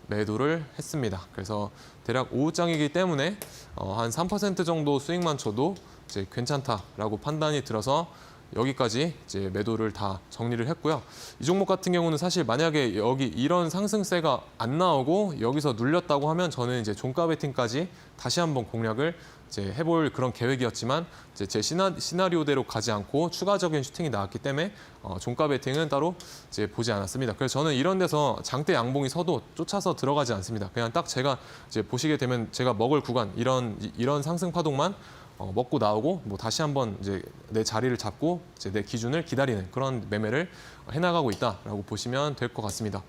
매도를 했습니다. 그래서 대략 오후장이기 때문에 한 3% 정도 수익만 쳐도 이제 괜찮다라고 판단이 들어서 여기까지 이제 매도를 다 정리를 했고요. 이 종목 같은 경우는 사실 만약에 여기 이런 상승세가 안 나오고 여기서 눌렸다고 하면 저는 이제 종가 베팅까지 다시 한번 공략을 이제 해볼 그런 계획이었지만 이제 제 시나리오대로 가지 않고 추가적인 슈팅이 나왔기 때문에 종가 베팅은 따로 이제 보지 않았습니다. 그래서 저는 이런 데서 장대 양봉이 서도 쫓아서 들어가지 않습니다. 그냥 딱 제가 이제 보시게 되면 제가 먹을 구간 이런 상승 파동만 먹고 나오고 뭐 다시 한번 이제 내 자리를 잡고 이제 내 기준을 기다리는 그런 매매를 해나가고 있다라고 보시면 될 것 같습니다.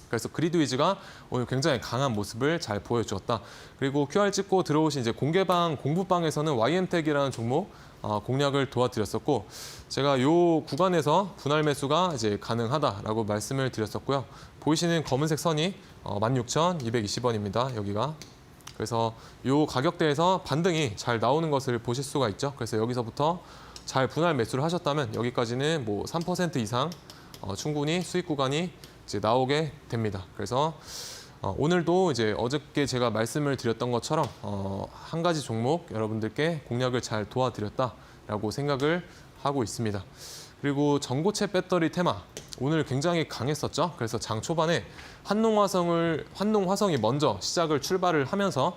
그래서 그리드 위즈가 오늘 굉장히 강한 모습을 잘 보여주었다. 그리고 QR 찍고 들어오신 이제 공부방에서는 YM텍이라는 종목 공략을 도와드렸었고, 제가 이 구간에서 분할 매수가 이제 가능하다라고 말씀을 드렸었고요. 보이시는 검은색 선이 16,220원입니다. 여기가. 그래서 이 가격대에서 반등이 잘 나오는 것을 보실 수가 있죠. 그래서 여기서부터 잘 분할 매수를 하셨다면 여기까지는 뭐 3% 이상 충분히 수익 구간이 이제 나오게 됩니다. 그래서 오늘도 이제 어저께 제가 말씀을 드렸던 것처럼 한 가지 종목 여러분들께 공략을 잘 도와드렸다라고 생각을 하고 있습니다. 그리고 전고체 배터리 테마 오늘 굉장히 강했었죠. 그래서 장 초반에 한농화성이 먼저 출발을 하면서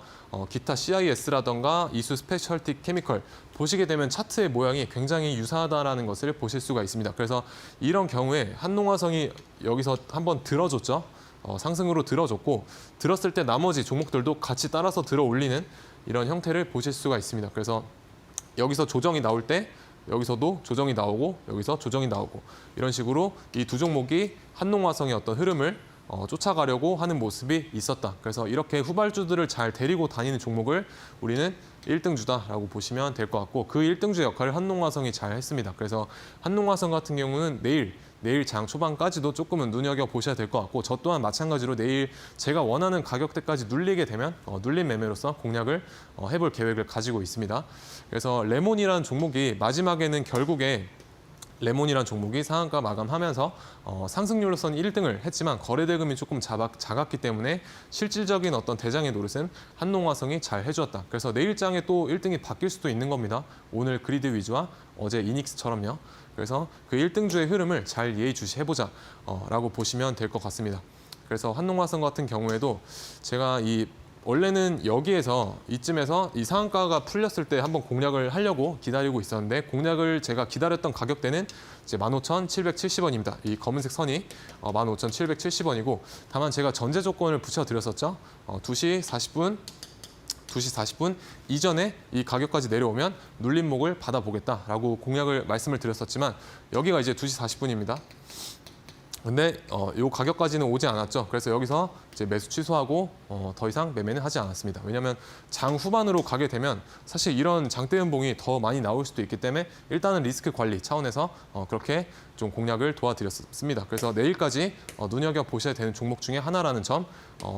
기타 CIS라던가 이수 스페셜티 케미컬 보시게 되면 차트의 모양이 굉장히 유사하다라는 것을 보실 수가 있습니다. 그래서 이런 경우에 한농화성이 여기서 한번 들어줬죠. 상승으로 들어줬고 들었을 때 나머지 종목들도 같이 따라서 들어 올리는 이런 형태를 보실 수가 있습니다. 그래서 여기서 조정이 나올 때 여기서도 조정이 나오고 여기서 조정이 나오고 이런 식으로 이 두 종목이 한농화성의 어떤 흐름을 쫓아가려고 하는 모습이 있었다. 그래서 이렇게 후발주들을 잘 데리고 다니는 종목을 우리는 1등주다라고 보시면 될 것 같고 그 1등주 역할을 한농화성이 잘 했습니다. 그래서 한농화성 같은 경우는 내일 장 초반까지도 조금은 눈여겨보셔야 될 것 같고 저 또한 마찬가지로 내일 제가 원하는 가격대까지 눌리게 되면 눌린 매매로서 공략을 해볼 계획을 가지고 있습니다. 그래서 레몬이라는 종목이 마지막에는 결국에 레몬이라는 종목이 상한가 마감하면서 상승률로서는 1등을 했지만 거래대금이 조금 작았기 때문에 실질적인 어떤 대장의 노릇은 한농화성이 잘 해주었다. 그래서 내일 장에 또 1등이 바뀔 수도 있는 겁니다. 오늘 그리드 위주와 어제 이닉스처럼요. 그래서 그 1등주의 흐름을 잘 예의주시해보자 라고 보시면 될 것 같습니다. 그래서 한농화성 같은 경우에도 제가 원래는 여기에서 이쯤에서 이 상한가가 풀렸을 때 한번 공략을 하려고 기다리고 있었는데 공략을 제가 기다렸던 가격대는 이제 15,770원입니다. 이 검은색 선이 15,770원이고 다만 제가 전제 조건을 붙여드렸었죠. 2시 40분 이전에 이 가격까지 내려오면 눌림목을 받아보겠다라고 공략을 말씀을 드렸었지만 여기가 이제 2시 40분입니다. 근데 이 가격까지는 오지 않았죠. 그래서 여기서 이제 매수 취소하고 더 이상 매매는 하지 않았습니다. 왜냐하면 장 후반으로 가게 되면 사실 이런 장대 연봉이 더 많이 나올 수도 있기 때문에 일단은 리스크 관리 차원에서 그렇게 좀 공략을 도와드렸습니다. 그래서 내일까지 눈여겨 보셔야 되는 종목 중에 하나라는 점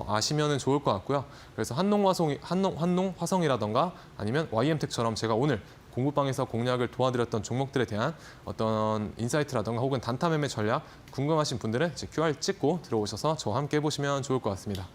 아시면은 좋을 것 같고요. 그래서 한농화성이라던가 아니면 YM텍처럼 제가 오늘 공부방에서 공략을 도와드렸던 종목들에 대한 어떤 인사이트라던가 혹은 단타 매매 전략 궁금하신 분들은 이제 QR 찍고 들어오셔서 저와 함께 해보시면 좋을 것 같습니다.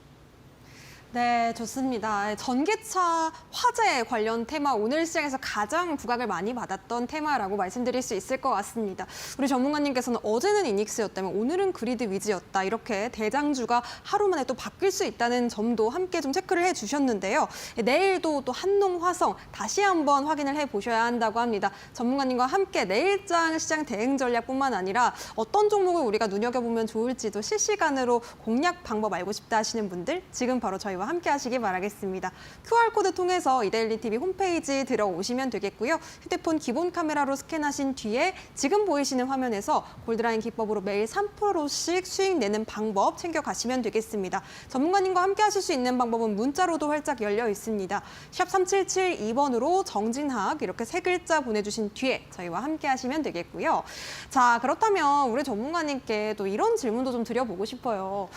네, 좋습니다. 전기차 화재 관련 테마 오늘 시장에서 가장 부각을 많이 받았던 테마라고 말씀드릴 수 있을 것 같습니다. 우리 전문가님께서는 어제는 이닉스였다면 오늘은 그리드 위즈였다. 이렇게 대장주가 하루 만에 또 바뀔 수 있다는 점도 함께 좀 체크를 해주셨는데요. 내일도 또 한농화성 다시 한번 확인을 해보셔야 한다고 합니다. 전문가님과 함께 내일장 시장 대응 전략뿐만 아니라 어떤 종목을 우리가 눈여겨보면 좋을지도 실시간으로 공략 방법 알고 싶다 하시는 분들 지금 바로 저희와 함께 하시기 바라겠습니다. QR코드 통해서 이데일리 TV 홈페이지 들어오시면 되겠고요. 휴대폰 기본 카메라로 스캔하신 뒤에 지금 보이시는 화면에서 골드라인 기법으로 매일 3%씩 수익 내는 방법 챙겨가시면 되겠습니다. 전문가님과 함께 하실 수 있는 방법은 문자로도 활짝 열려 있습니다. 샵 3772번으로 정진학 이렇게 세 글자 보내주신 뒤에 저희와 함께 하시면 되겠고요. 자, 그렇다면 우리 전문가님께 또 이런 질문도 좀 드려보고 싶어요.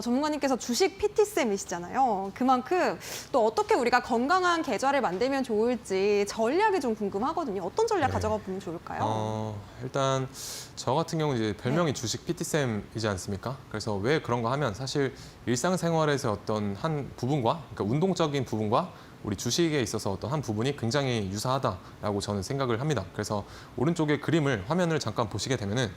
전문가님께서 주식 PT쌤이시잖아요. 그만큼 또 어떻게 우리가 건강한 계좌를 만들면 좋을지 전략이 좀 궁금하거든요. 어떤 전략 가져가 보면 좋을까요? 일단 저 같은 경우는 이제 별명이 주식 PT쌤이지 않습니까? 그래서 왜 그런가 하면 사실 일상생활에서 어떤 한 부분과 그러니까 운동적인 부분과 우리 주식에 있어서 어떤 한 부분이 굉장히 유사하다라고 저는 생각을 합니다. 그래서 오른쪽에 그림을 화면을 잠깐 보시게 되면은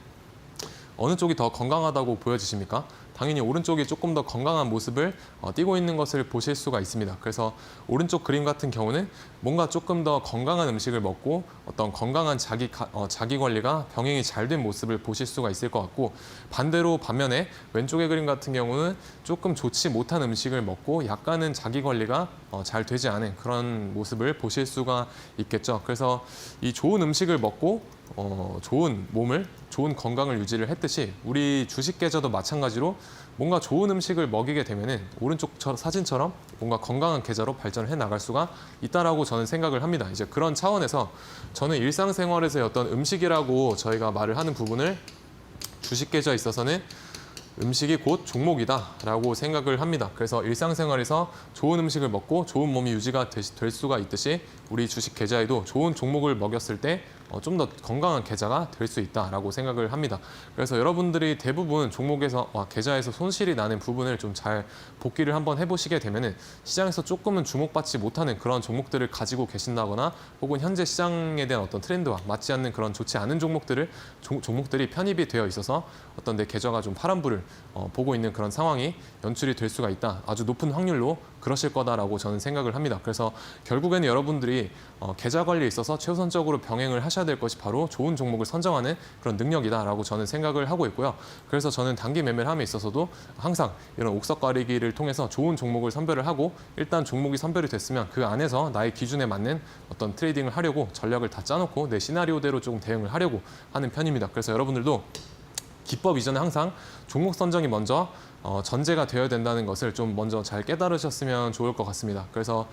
어느 쪽이 더 건강하다고 보여지십니까? 당연히 오른쪽이 조금 더 건강한 모습을 띠고 있는 것을 보실 수가 있습니다. 그래서 오른쪽 그림 같은 경우는 뭔가 조금 더 건강한 음식을 먹고 어떤 건강한 자기 관리가 병행이 잘 된 모습을 보실 수가 있을 것 같고 반면에 왼쪽의 그림 같은 경우는 조금 좋지 못한 음식을 먹고 약간은 자기 관리가 잘 되지 않은 그런 모습을 보실 수가 있겠죠. 그래서 이 좋은 음식을 먹고 좋은 몸을, 좋은 건강을 유지를 했듯이 우리 주식 계좌도 마찬가지로 뭔가 좋은 음식을 먹이게 되면은 오른쪽 사진처럼 뭔가 건강한 계좌로 발전을 해 나갈 수가 있다라고 저는 생각을 합니다. 이제 그런 차원에서 저는 일상생활에서의 어떤 음식이라고 저희가 말을 하는 부분을 주식 계좌에 있어서는 음식이 곧 종목이다라고 생각을 합니다. 그래서 일상생활에서 좋은 음식을 먹고 좋은 몸이 유지가 될 수가 있듯이 우리 주식 계좌에도 좋은 종목을 먹였을 때 좀 더 건강한 계좌가 될 수 있다라고 생각을 합니다. 그래서 여러분들이 대부분 종목에서 계좌에서 손실이 나는 부분을 좀 잘 복기를 한번 해보시게 되면은 시장에서 조금은 주목받지 못하는 그런 종목들을 가지고 계신다거나 혹은 현재 시장에 대한 어떤 트렌드와 맞지 않는 그런 좋지 않은 종목들이 편입이 되어 있어서 어떤 내 계좌가 좀 파란불을 보고 있는 그런 상황이 연출이 될 수가 있다. 아주 높은 확률로 그러실 거다라고 저는 생각을 합니다. 그래서 결국에는 여러분들이 계좌 관리에 있어서 최우선적으로 병행을 하셔야 될 것이 바로 좋은 종목을 선정하는 그런 능력이다라고 저는 생각을 하고 있고요. 그래서 저는 단기 매매를 함에 있어서도 항상 이런 옥석 가리기를 통해서 좋은 종목을 선별을 하고 일단 종목이 선별이 됐으면 그 안에서 나의 기준에 맞는 어떤 트레이딩을 하려고 전략을 다 짜놓고 내 시나리오대로 조금 대응을 하려고 하는 편입니다. 그래서 여러분들도 기법 이전에 항상 종목 선정이 먼저 전제가 되어야 된다는 것을 좀 먼저 잘 깨달으셨으면 좋을 것 같습니다. 그래서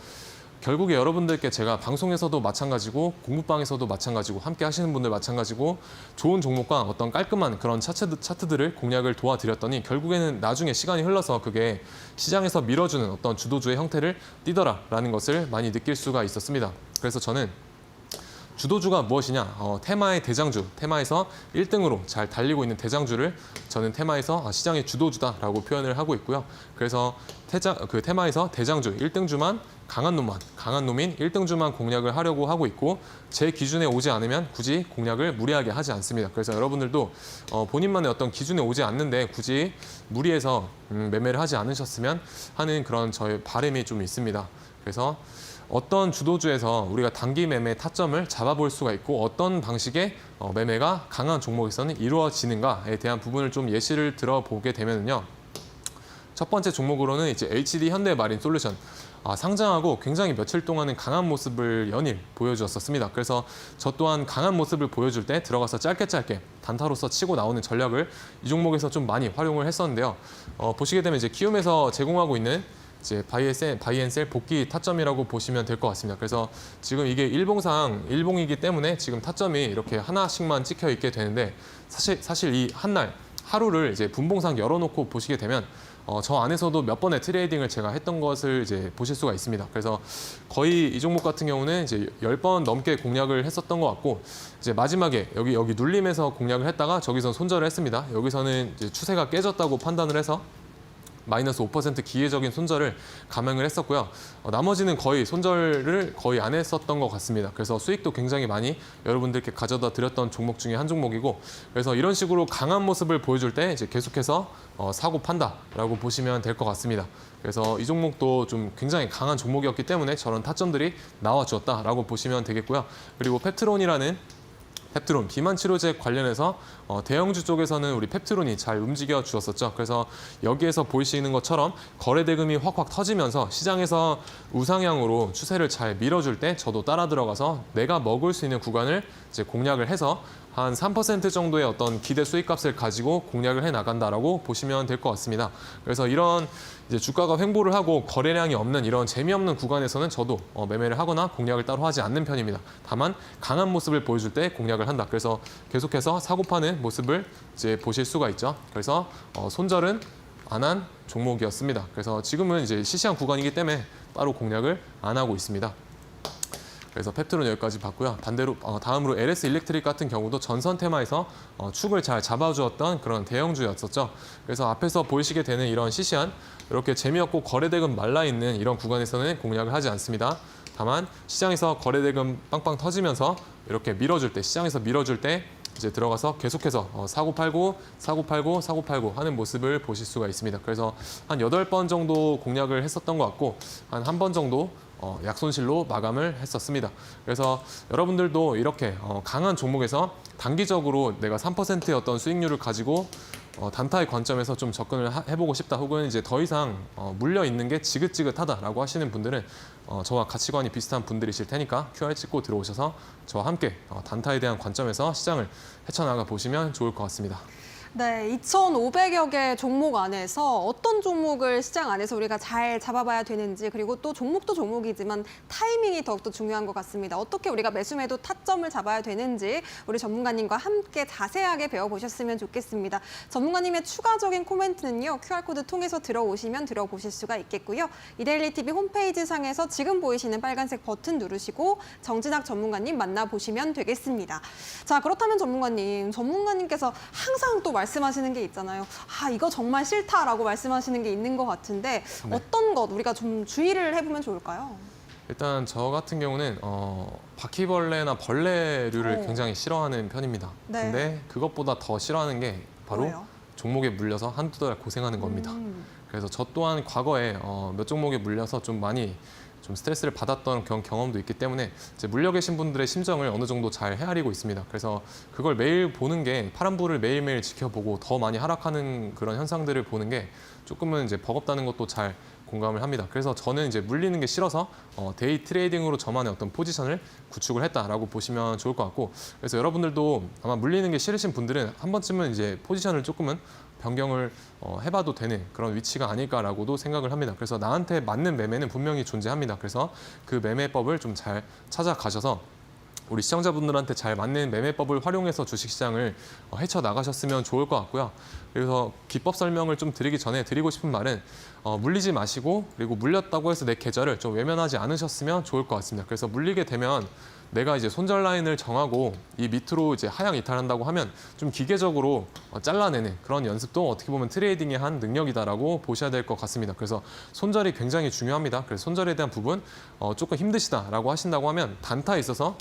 결국에 여러분들께 제가 방송에서도 마찬가지고 공부방에서도 마찬가지고 함께 하시는 분들 마찬가지고 좋은 종목과 어떤 깔끔한 그런 차트들을 공략을 도와드렸더니 결국에는 나중에 시간이 흘러서 그게 시장에서 밀어주는 어떤 주도주의 형태를 띠더라라는 것을 많이 느낄 수가 있었습니다. 그래서 저는 주도주가 무엇이냐? 테마의 대장주, 테마에서 1등으로 잘 달리고 있는 대장주를 저는 테마에서 시장의 주도주다라고 표현을 하고 있고요. 그래서 그 테마에서 대장주, 1등주만 강한 놈인 1등주만 공략을 하려고 하고 있고 제 기준에 오지 않으면 굳이 공략을 무리하게 하지 않습니다. 그래서 여러분들도 본인만의 어떤 기준에 오지 않는데 굳이 무리해서 매매를 하지 않으셨으면 하는 그런 저의 바람이 좀 있습니다. 그래서 어떤 주도주에서 우리가 단기 매매 타점을 잡아볼 수가 있고 어떤 방식의 매매가 강한 종목에서는 이루어지는가에 대한 부분을 좀 예시를 들어보게 되면요. 첫 번째 종목으로는 이제 HD 현대마린 솔루션. 상장하고 굉장히 며칠 동안은 강한 모습을 연일 보여주었었습니다. 그래서 저 또한 강한 모습을 보여줄 때 들어가서 짧게 단타로서 치고 나오는 전략을 이 종목에서 좀 많이 활용을 했었는데요. 보시게 되면 이제 키움에서 제공하고 있는 이제 바이앤셀 복귀 타점이라고 보시면 될 것 같습니다. 그래서 지금 이게 일봉이기 때문에 지금 타점이 이렇게 하나씩만 찍혀 있게 되는데 사실 이 하루를 이제 분봉상 열어놓고 보시게 되면 저 안에서도 몇 번의 트레이딩을 제가 했던 것을 이제 보실 수가 있습니다. 그래서 거의 이 종목 같은 경우는 이제 10번 넘게 공략을 했었던 것 같고 이제 마지막에 여기 눌림에서 공략을 했다가 저기서 손절을 했습니다. 여기서는 이제 추세가 깨졌다고 판단을 해서 마이너스 5% 기회적인 손절을 감행을 했었고요. 나머지는 거의 손절을 거의 안 했었던 것 같습니다. 그래서 수익도 굉장히 많이 여러분들께 가져다 드렸던 종목 중에 한 종목이고 그래서 이런 식으로 강한 모습을 보여줄 때 이제 계속해서 사고 판다라고 보시면 될 것 같습니다. 그래서 이 종목도 좀 굉장히 강한 종목이었기 때문에 저런 타점들이 나와주었다라고 보시면 되겠고요. 그리고 펩트론, 비만 치료제 관련해서 대형주 쪽에서는 우리 펩트론이 잘 움직여 주었었죠. 그래서 여기에서 보이시는 것처럼 거래 대금이 확확 터지면서 시장에서 우상향으로 추세를 잘 밀어줄 때 저도 따라 들어가서 내가 먹을 수 있는 구간을 이제 공략을 해서 한 3% 정도의 어떤 기대 수익값을 가지고 공략을 해 나간다라고 보시면 될 것 같습니다. 그래서 이런 이제 주가가 횡보를 하고 거래량이 없는 이런 재미없는 구간에서는 저도 매매를 하거나 공략을 따로 하지 않는 편입니다. 다만 강한 모습을 보여줄 때 공략을 한다. 그래서 계속해서 사고 파는 모습을 이제 보실 수가 있죠. 그래서 손절은 안 한 종목이었습니다. 그래서 지금은 이제 시시한 구간이기 때문에 따로 공략을 안 하고 있습니다. 그래서 펩트론 여기까지 봤고요. 반대로 다음으로 LS 일렉트릭 같은 경우도 전선 테마에서 축을 잘 잡아주었던 그런 대형주였었죠. 그래서 앞에서 보이시게 되는 이런 시시한 이렇게 재미없고 거래대금 말라있는 이런 구간에서는 공략을 하지 않습니다. 다만 시장에서 거래대금 빵빵 터지면서 이렇게 시장에서 밀어줄 때 이제 들어가서 계속해서 사고 팔고 하는 모습을 보실 수가 있습니다. 그래서 한 8번 정도 공략을 했었던 것 같고 한 한 번 정도 약손실로 마감을 했었습니다. 그래서 여러분들도 이렇게 강한 종목에서 단기적으로 내가 3%의 어떤 수익률을 가지고 단타의 관점에서 좀 접근을 해보고 싶다 혹은 이제 더 이상 물려 있는 게 지긋지긋하다라고 하시는 분들은 저와 가치관이 비슷한 분들이실 테니까 QR 찍고 들어오셔서 저와 함께 단타에 대한 관점에서 시장을 헤쳐나가 보시면 좋을 것 같습니다. 네, 2,500여 개 종목 안에서 어떤 종목을 시장 안에서 우리가 잘 잡아봐야 되는지, 그리고 또 종목도 종목이지만 타이밍이 더욱더 중요한 것 같습니다. 어떻게 우리가 매수매도 타점을 잡아야 되는지 우리 전문가님과 함께 자세하게 배워보셨으면 좋겠습니다. 전문가님의 추가적인 코멘트는요, QR코드 통해서 들어오시면 들어보실 수가 있겠고요. 이데일리TV 홈페이지 상에서 지금 보이시는 빨간색 버튼 누르시고 정진학 전문가님 만나보시면 되겠습니다. 자, 그렇다면 전문가님께서 항상 또 말씀하시는 게 있잖아요. 아, 이거 정말 싫다라고 말씀하시는 게 있는 것 같은데 네. 어떤 것 우리가 좀 주의를 해보면 좋을까요? 일단 저 같은 경우는 바퀴벌레나 벌레류를 오. 굉장히 싫어하는 편입니다. 네. 근데 그것보다 더 싫어하는 게 바로 뭐예요? 종목에 물려서 한두 달 고생하는 겁니다. 그래서 저 또한 과거에 몇 종목에 물려서 좀 많이 좀 스트레스를 받았던 경험도 있기 때문에 이제 물려 계신 분들의 심정을 어느 정도 잘 헤아리고 있습니다. 그래서 그걸 매일 보는 게 파란불을 매일매일 지켜보고 더 많이 하락하는 그런 현상들을 보는 게 조금은 이제 버겁다는 것도 잘 공감을 합니다. 그래서 저는 이제 물리는 게 싫어서 데이 트레이딩으로 저만의 어떤 포지션을 구축을 했다라고 보시면 좋을 것 같고, 그래서 여러분들도 아마 물리는 게 싫으신 분들은 한 번쯤은 이제 포지션을 조금은 변경을 해봐도 되는 그런 위치가 아닐까라고도 생각을 합니다. 그래서 나한테 맞는 매매는 분명히 존재합니다. 그래서 그 매매법을 좀 잘 찾아가셔서 우리 시청자분들한테 잘 맞는 매매법을 활용해서 주식시장을 헤쳐나가셨으면 좋을 것 같고요. 그래서 기법 설명을 좀 드리기 전에 드리고 싶은 말은 물리지 마시고, 그리고 물렸다고 해서 내 계좌를 좀 외면하지 않으셨으면 좋을 것 같습니다. 그래서 물리게 되면 내가 이제 손절 라인을 정하고 이 밑으로 이제 하향 이탈한다고 하면 좀 기계적으로 잘라내는 그런 연습도 어떻게 보면 트레이딩의 한 능력이다라고 보셔야 될 것 같습니다. 그래서 손절이 굉장히 중요합니다. 그래서 손절에 대한 부분 조금 힘드시다라고 하신다고 하면 단타에 있어서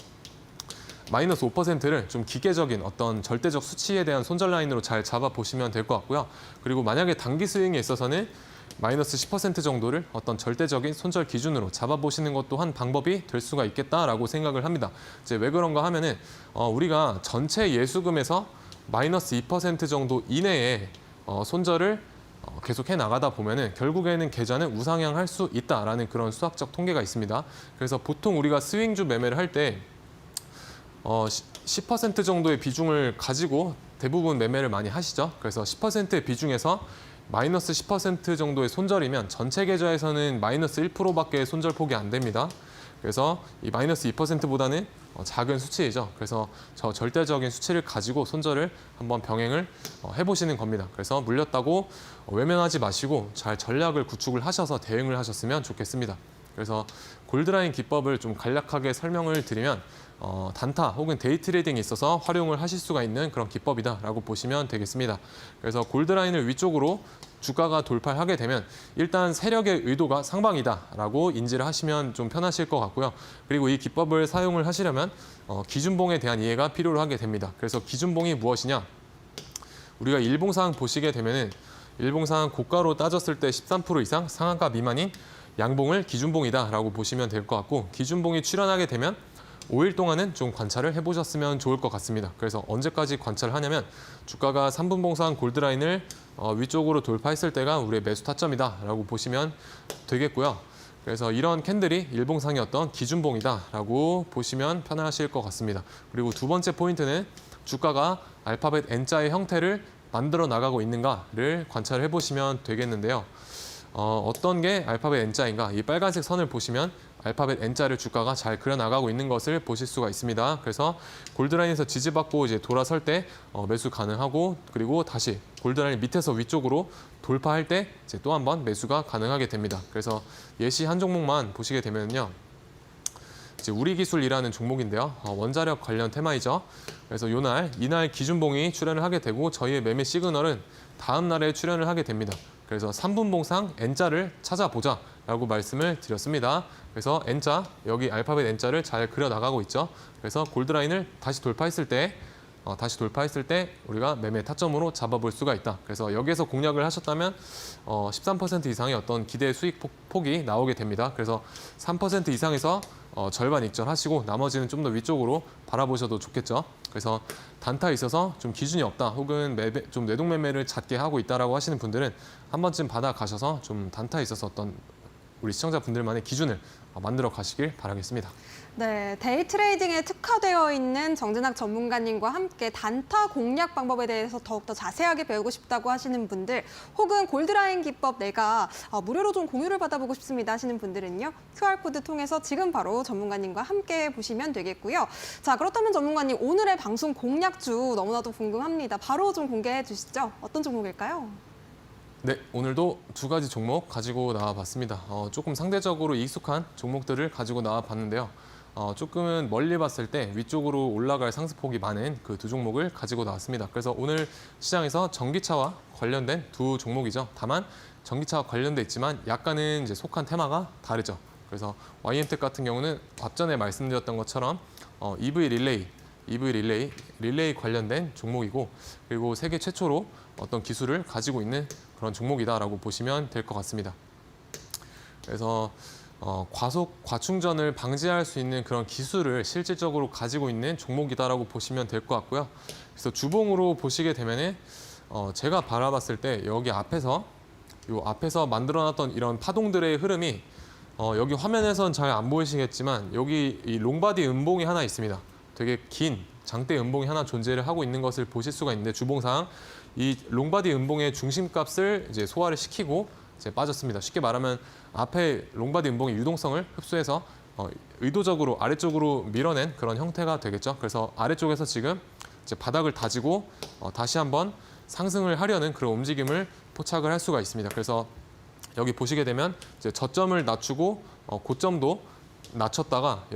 마이너스 5%를 좀 기계적인 어떤 절대적 수치에 대한 손절 라인으로 잘 잡아보시면 될 것 같고요. 그리고 만약에 단기 스윙에 있어서는 마이너스 10% 정도를 어떤 절대적인 손절 기준으로 잡아보시는 것도 한 방법이 될 수가 있겠다라고 생각을 합니다. 이제 왜 그런가 하면은 우리가 전체 예수금에서 마이너스 2% 정도 이내에 손절을 계속 해 나가다 보면은 결국에는 계좌는 우상향할 수 있다라는 그런 수학적 통계가 있습니다. 그래서 보통 우리가 스윙주 매매를 할 때 10% 정도의 비중을 가지고 대부분 매매를 많이 하시죠. 그래서 10%의 비중에서 마이너스 10% 정도의 손절이면 전체 계좌에서는 마이너스 1%밖에 손절 폭이 안 됩니다. 그래서 이 마이너스 2%보다는 작은 수치이죠. 그래서 저 절대적인 수치를 가지고 손절을 한번 병행을 해보시는 겁니다. 그래서 물렸다고 외면하지 마시고 잘 전략을 구축을 하셔서 대응을 하셨으면 좋겠습니다. 그래서 골드라인 기법을 좀 간략하게 설명을 드리면 단타 혹은 데이 트레이딩에 있어서 활용을 하실 수가 있는 그런 기법이다라고 보시면 되겠습니다. 그래서 골드라인을 위쪽으로 주가가 돌파하게 되면 일단 세력의 의도가 상방이다라고 인지를 하시면 좀 편하실 것 같고요. 그리고 이 기법을 사용을 하시려면 기준봉에 대한 이해가 필요로 하게 됩니다. 그래서 기준봉이 무엇이냐? 우리가 일봉상 보시게 되면은 일봉상 고가로 따졌을 때 13% 이상 상한가 미만인 양봉을 기준봉이다라고 보시면 될 것 같고, 기준봉이 출현하게 되면 5일 동안은 좀 관찰을 해보셨으면 좋을 것 같습니다. 그래서 언제까지 관찰을 하냐면 주가가 3분봉상 골드라인을 위쪽으로 돌파했을 때가 우리의 매수 타점이다라고 보시면 되겠고요. 그래서 이런 캔들이 일봉상의 어떤 기준봉이다라고 보시면 편하실 것 같습니다. 그리고 두 번째 포인트는 주가가 알파벳 N자의 형태를 만들어 나가고 있는가를 관찰해 보시면 되겠는데요. 어떤 게 알파벳 N자인가? 이 빨간색 선을 보시면 알파벳 N자를 주가가 잘 그려나가고 있는 것을 보실 수가 있습니다. 그래서 골드라인에서 지지받고 이제 돌아설 때 매수 가능하고, 그리고 다시 골드라인 밑에서 위쪽으로 돌파할 때 이제 또 한 번 매수가 가능하게 됩니다. 그래서 예시 한 종목만 보시게 되면요. 이제 우리기술이라는 종목인데요. 원자력 관련 테마이죠. 그래서 이날 기준봉이 출현을 하게 되고 저희의 매매 시그널은 다음 날에 출현을 하게 됩니다. 그래서 3분봉상 N자를 찾아보자 라고 말씀을 드렸습니다. 그래서 N자, 여기 알파벳 N자를 잘 그려나가고 있죠. 그래서 골드라인을 다시 돌파했을 때 우리가 매매 타점으로 잡아볼 수가 있다. 그래서 여기에서 공략을 하셨다면 13% 이상의 어떤 기대 수익 폭이 나오게 됩니다. 그래서 3% 이상에서 절반 익절하시고 나머지는 좀 더 위쪽으로 바라보셔도 좋겠죠. 그래서 단타에 있어서 좀 기준이 없다, 혹은 좀 뇌동 매매를 잦게 하고 있다라고 하시는 분들은 한 번쯤 받아가셔서 좀 단타에 있어서 어떤 우리 시청자분들만의 기준을 만들어 가시길 바라겠습니다. 네, 데이 트레이딩에 특화되어 있는 정진학 전문가님과 함께 단타 공략 방법에 대해서 더욱더 자세하게 배우고 싶다고 하시는 분들, 혹은 골드라인 기법 내가 무료로 좀 공유를 받아보고 싶습니다 하시는 분들은요, QR코드 통해서 지금 바로 전문가님과 함께 보시면 되겠고요. 자, 그렇다면 전문가님, 오늘의 방송 공략주 너무나도 궁금합니다. 바로 좀 공개해 주시죠. 어떤 종목일까요? 네, 오늘도 두 가지 종목 가지고 나와봤습니다. 조금 상대적으로 익숙한 종목들을 가지고 나와봤는데요. 조금은 멀리 봤을 때 위쪽으로 올라갈 상승폭이 많은 그 두 종목을 가지고 나왔습니다. 그래서 오늘 시장에서 전기차와 관련된 두 종목이죠. 다만 전기차와 관련돼 있지만 약간은 이제 속한 테마가 다르죠. 그래서 YM텍 같은 경우는 앞전에 말씀드렸던 것처럼 EV 릴레이 관련된 종목이고, 그리고 세계 최초로 어떤 기술을 가지고 있는 그런 종목이다라고 보시면 될 것 같습니다. 그래서 과속, 과충전을 방지할 수 있는 그런 기술을 실질적으로 가지고 있는 종목이다라고 보시면 될 것 같고요. 그래서 주봉으로 보시게 되면은 제가 바라봤을 때 여기 앞에서 만들어놨던 이런 파동들의 흐름이 여기 화면에선 잘 안 보이시겠지만 여기 이 롱바디 음봉이 하나 있습니다. 되게 긴 장대 음봉이 하나 존재를 하고 있는 것을 보실 수가 있는데, 주봉상 이 롱바디 음봉의 중심값을 이제 소화를 시키고 이제 빠졌습니다. 쉽게 말하면 앞에 롱바디 음봉의 유동성을 흡수해서 의도적으로 아래쪽으로 밀어낸 그런 형태가 되겠죠. 그래서 아래쪽에서 지금 이제 바닥을 다지고 다시 한번 상승을 하려는 그런 움직임을 포착을 할 수가 있습니다. 그래서 여기 보시게 되면 이제 저점을 낮추고 고점도 낮췄다가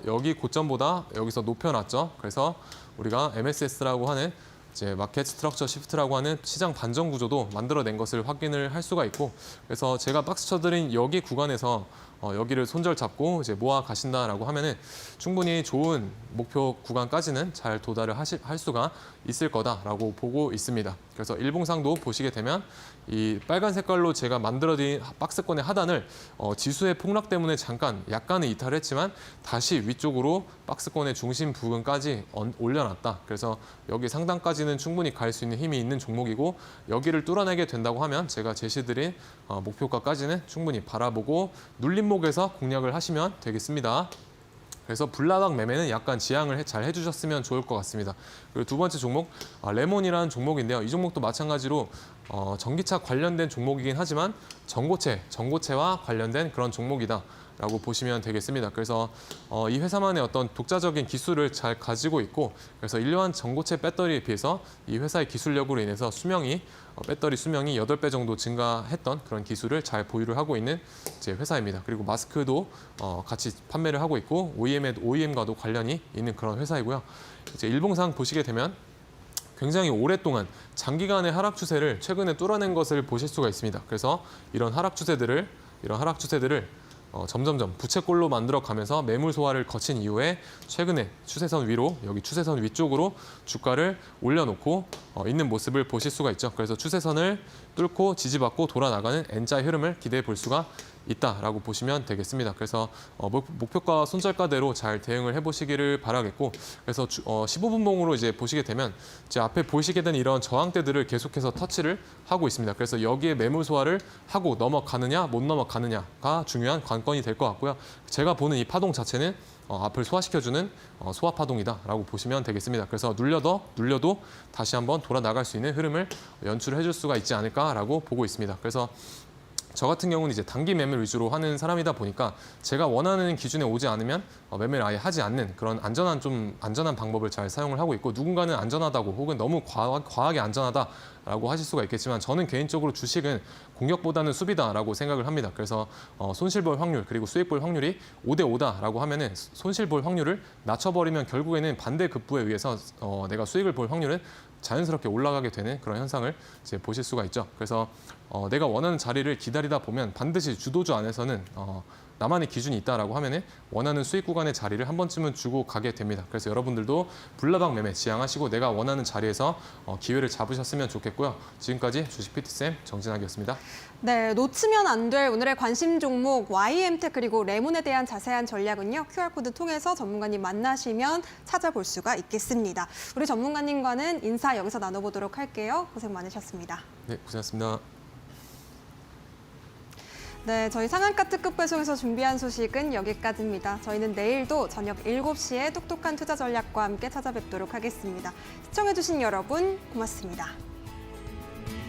여기 고점보다 여기서 높여놨죠. 그래서 우리가 MSS라고 하는 이제 마켓 스트럭처 시프트라고 하는 시장 반전 구조도 만들어낸 것을 확인을 할 수가 있고, 그래서 제가 박스 쳐드린 여기 구간에서 여기를 손절 잡고 이제 모아 가신다라고 하면은 충분히 좋은 목표 구간까지는 잘 도달을 할 수가 있을 거다라고 보고 있습니다. 그래서 일봉상도 보시게 되면 이 빨간 색깔로 제가 만들어드린 박스권의 하단을 지수의 폭락 때문에 잠깐 약간은 이탈을 했지만 다시 위쪽으로 박스권의 중심 부근까지 올려놨다. 그래서 여기 상단까지는 충분히 갈 수 있는 힘이 있는 종목이고, 여기를 뚫어내게 된다고 하면 제가 제시드린 목표가까지는 충분히 바라보고 눌림목에서 공략을 하시면 되겠습니다. 그래서 불나방 매매는 약간 지양을 잘 해주셨으면 좋을 것 같습니다. 그리고 두 번째 종목, 레몬이라는 종목인데요. 이 종목도 마찬가지로 전기차 관련된 종목이긴 하지만 전고체와 관련된 그런 종목이다 라고 보시면 되겠습니다. 그래서 이 회사만의 어떤 독자적인 기술을 잘 가지고 있고, 그래서 일반 전고체 배터리에 비해서 이 회사의 기술력으로 인해서 배터리 수명이 8배 정도 증가했던 그런 기술을 잘 보유를 하고 있는 이제 회사입니다. 그리고 마스크도 같이 판매를 하고 있고 OEM과도 관련이 있는 그런 회사이고요. 이제 일봉상 보시게 되면 굉장히 오랫동안 장기간의 하락 추세를 최근에 뚫어낸 것을 보실 수가 있습니다. 그래서 이런 하락 추세들을 점점점 부채꼴로 만들어가면서 매물 소화를 거친 이후에 최근에 추세선 위로, 여기 추세선 위쪽으로 주가를 올려놓고 있는 모습을 보실 수가 있죠. 그래서 추세선을 뚫고 지지받고 돌아나가는 N자의 흐름을 기대해 볼 수가 있다라고 보시면 되겠습니다. 그래서 목표가 손절가대로 잘 대응을 해보시기를 바라겠고, 그래서 15분봉으로 이제 보시게 되면 이제 앞에 보시게 된 이런 저항대들을 계속해서 터치를 하고 있습니다. 그래서 여기에 매물 소화를 하고 넘어가느냐 못 넘어가느냐가 중요한 관건이 될 것 같고요. 제가 보는 이 파동 자체는 앞을 소화시켜주는 소화 파동이다라고 보시면 되겠습니다. 그래서 눌려도 다시 한번 돌아 나갈 수 있는 흐름을 연출을 해줄 수가 있지 않을까라고 보고 있습니다. 그래서 저 같은 경우는 이제 단기 매매를 위주로 하는 사람이다 보니까 제가 원하는 기준에 오지 않으면 매매를 아예 하지 않는 그런 안전한 방법을 잘 사용을 하고 있고, 누군가는 안전하다고 혹은 너무 과하게 안전하다라고 하실 수가 있겠지만 저는 개인적으로 주식은 공격보다는 수비다라고 생각을 합니다. 그래서 손실 볼 확률 그리고 수익 볼 확률이 5대 5다라고 하면은 손실 볼 확률을 낮춰버리면 결국에는 반대급부에 의해서 내가 수익을 볼 확률은 자연스럽게 올라가게 되는 그런 현상을 이제 보실 수가 있죠. 그래서 내가 원하는 자리를 기다리다 보면 반드시 주도주 안에서는 나만의 기준이 있다라고 하면은 원하는 수익 구간의 자리를 한 번쯤은 주고 가게 됩니다. 그래서 여러분들도 불나방 매매 지향하시고 내가 원하는 자리에서 기회를 잡으셨으면 좋겠고요. 지금까지 주식 PT쌤 정진학이었습니다. 네, 놓치면 안 될 오늘의 관심 종목 YM텍 그리고 레몬에 대한 자세한 전략은요, QR코드 통해서 전문가님 만나시면 찾아볼 수가 있겠습니다. 우리 전문가님과는 인사 여기서 나눠보도록 할게요. 고생 많으셨습니다. 네, 고생하셨습니다. 네, 저희 상한가 특급 배송에서 준비한 소식은 여기까지입니다. 저희는 내일도 저녁 7시에 똑똑한 투자 전략과 함께 찾아뵙도록 하겠습니다. 시청해주신 여러분 고맙습니다.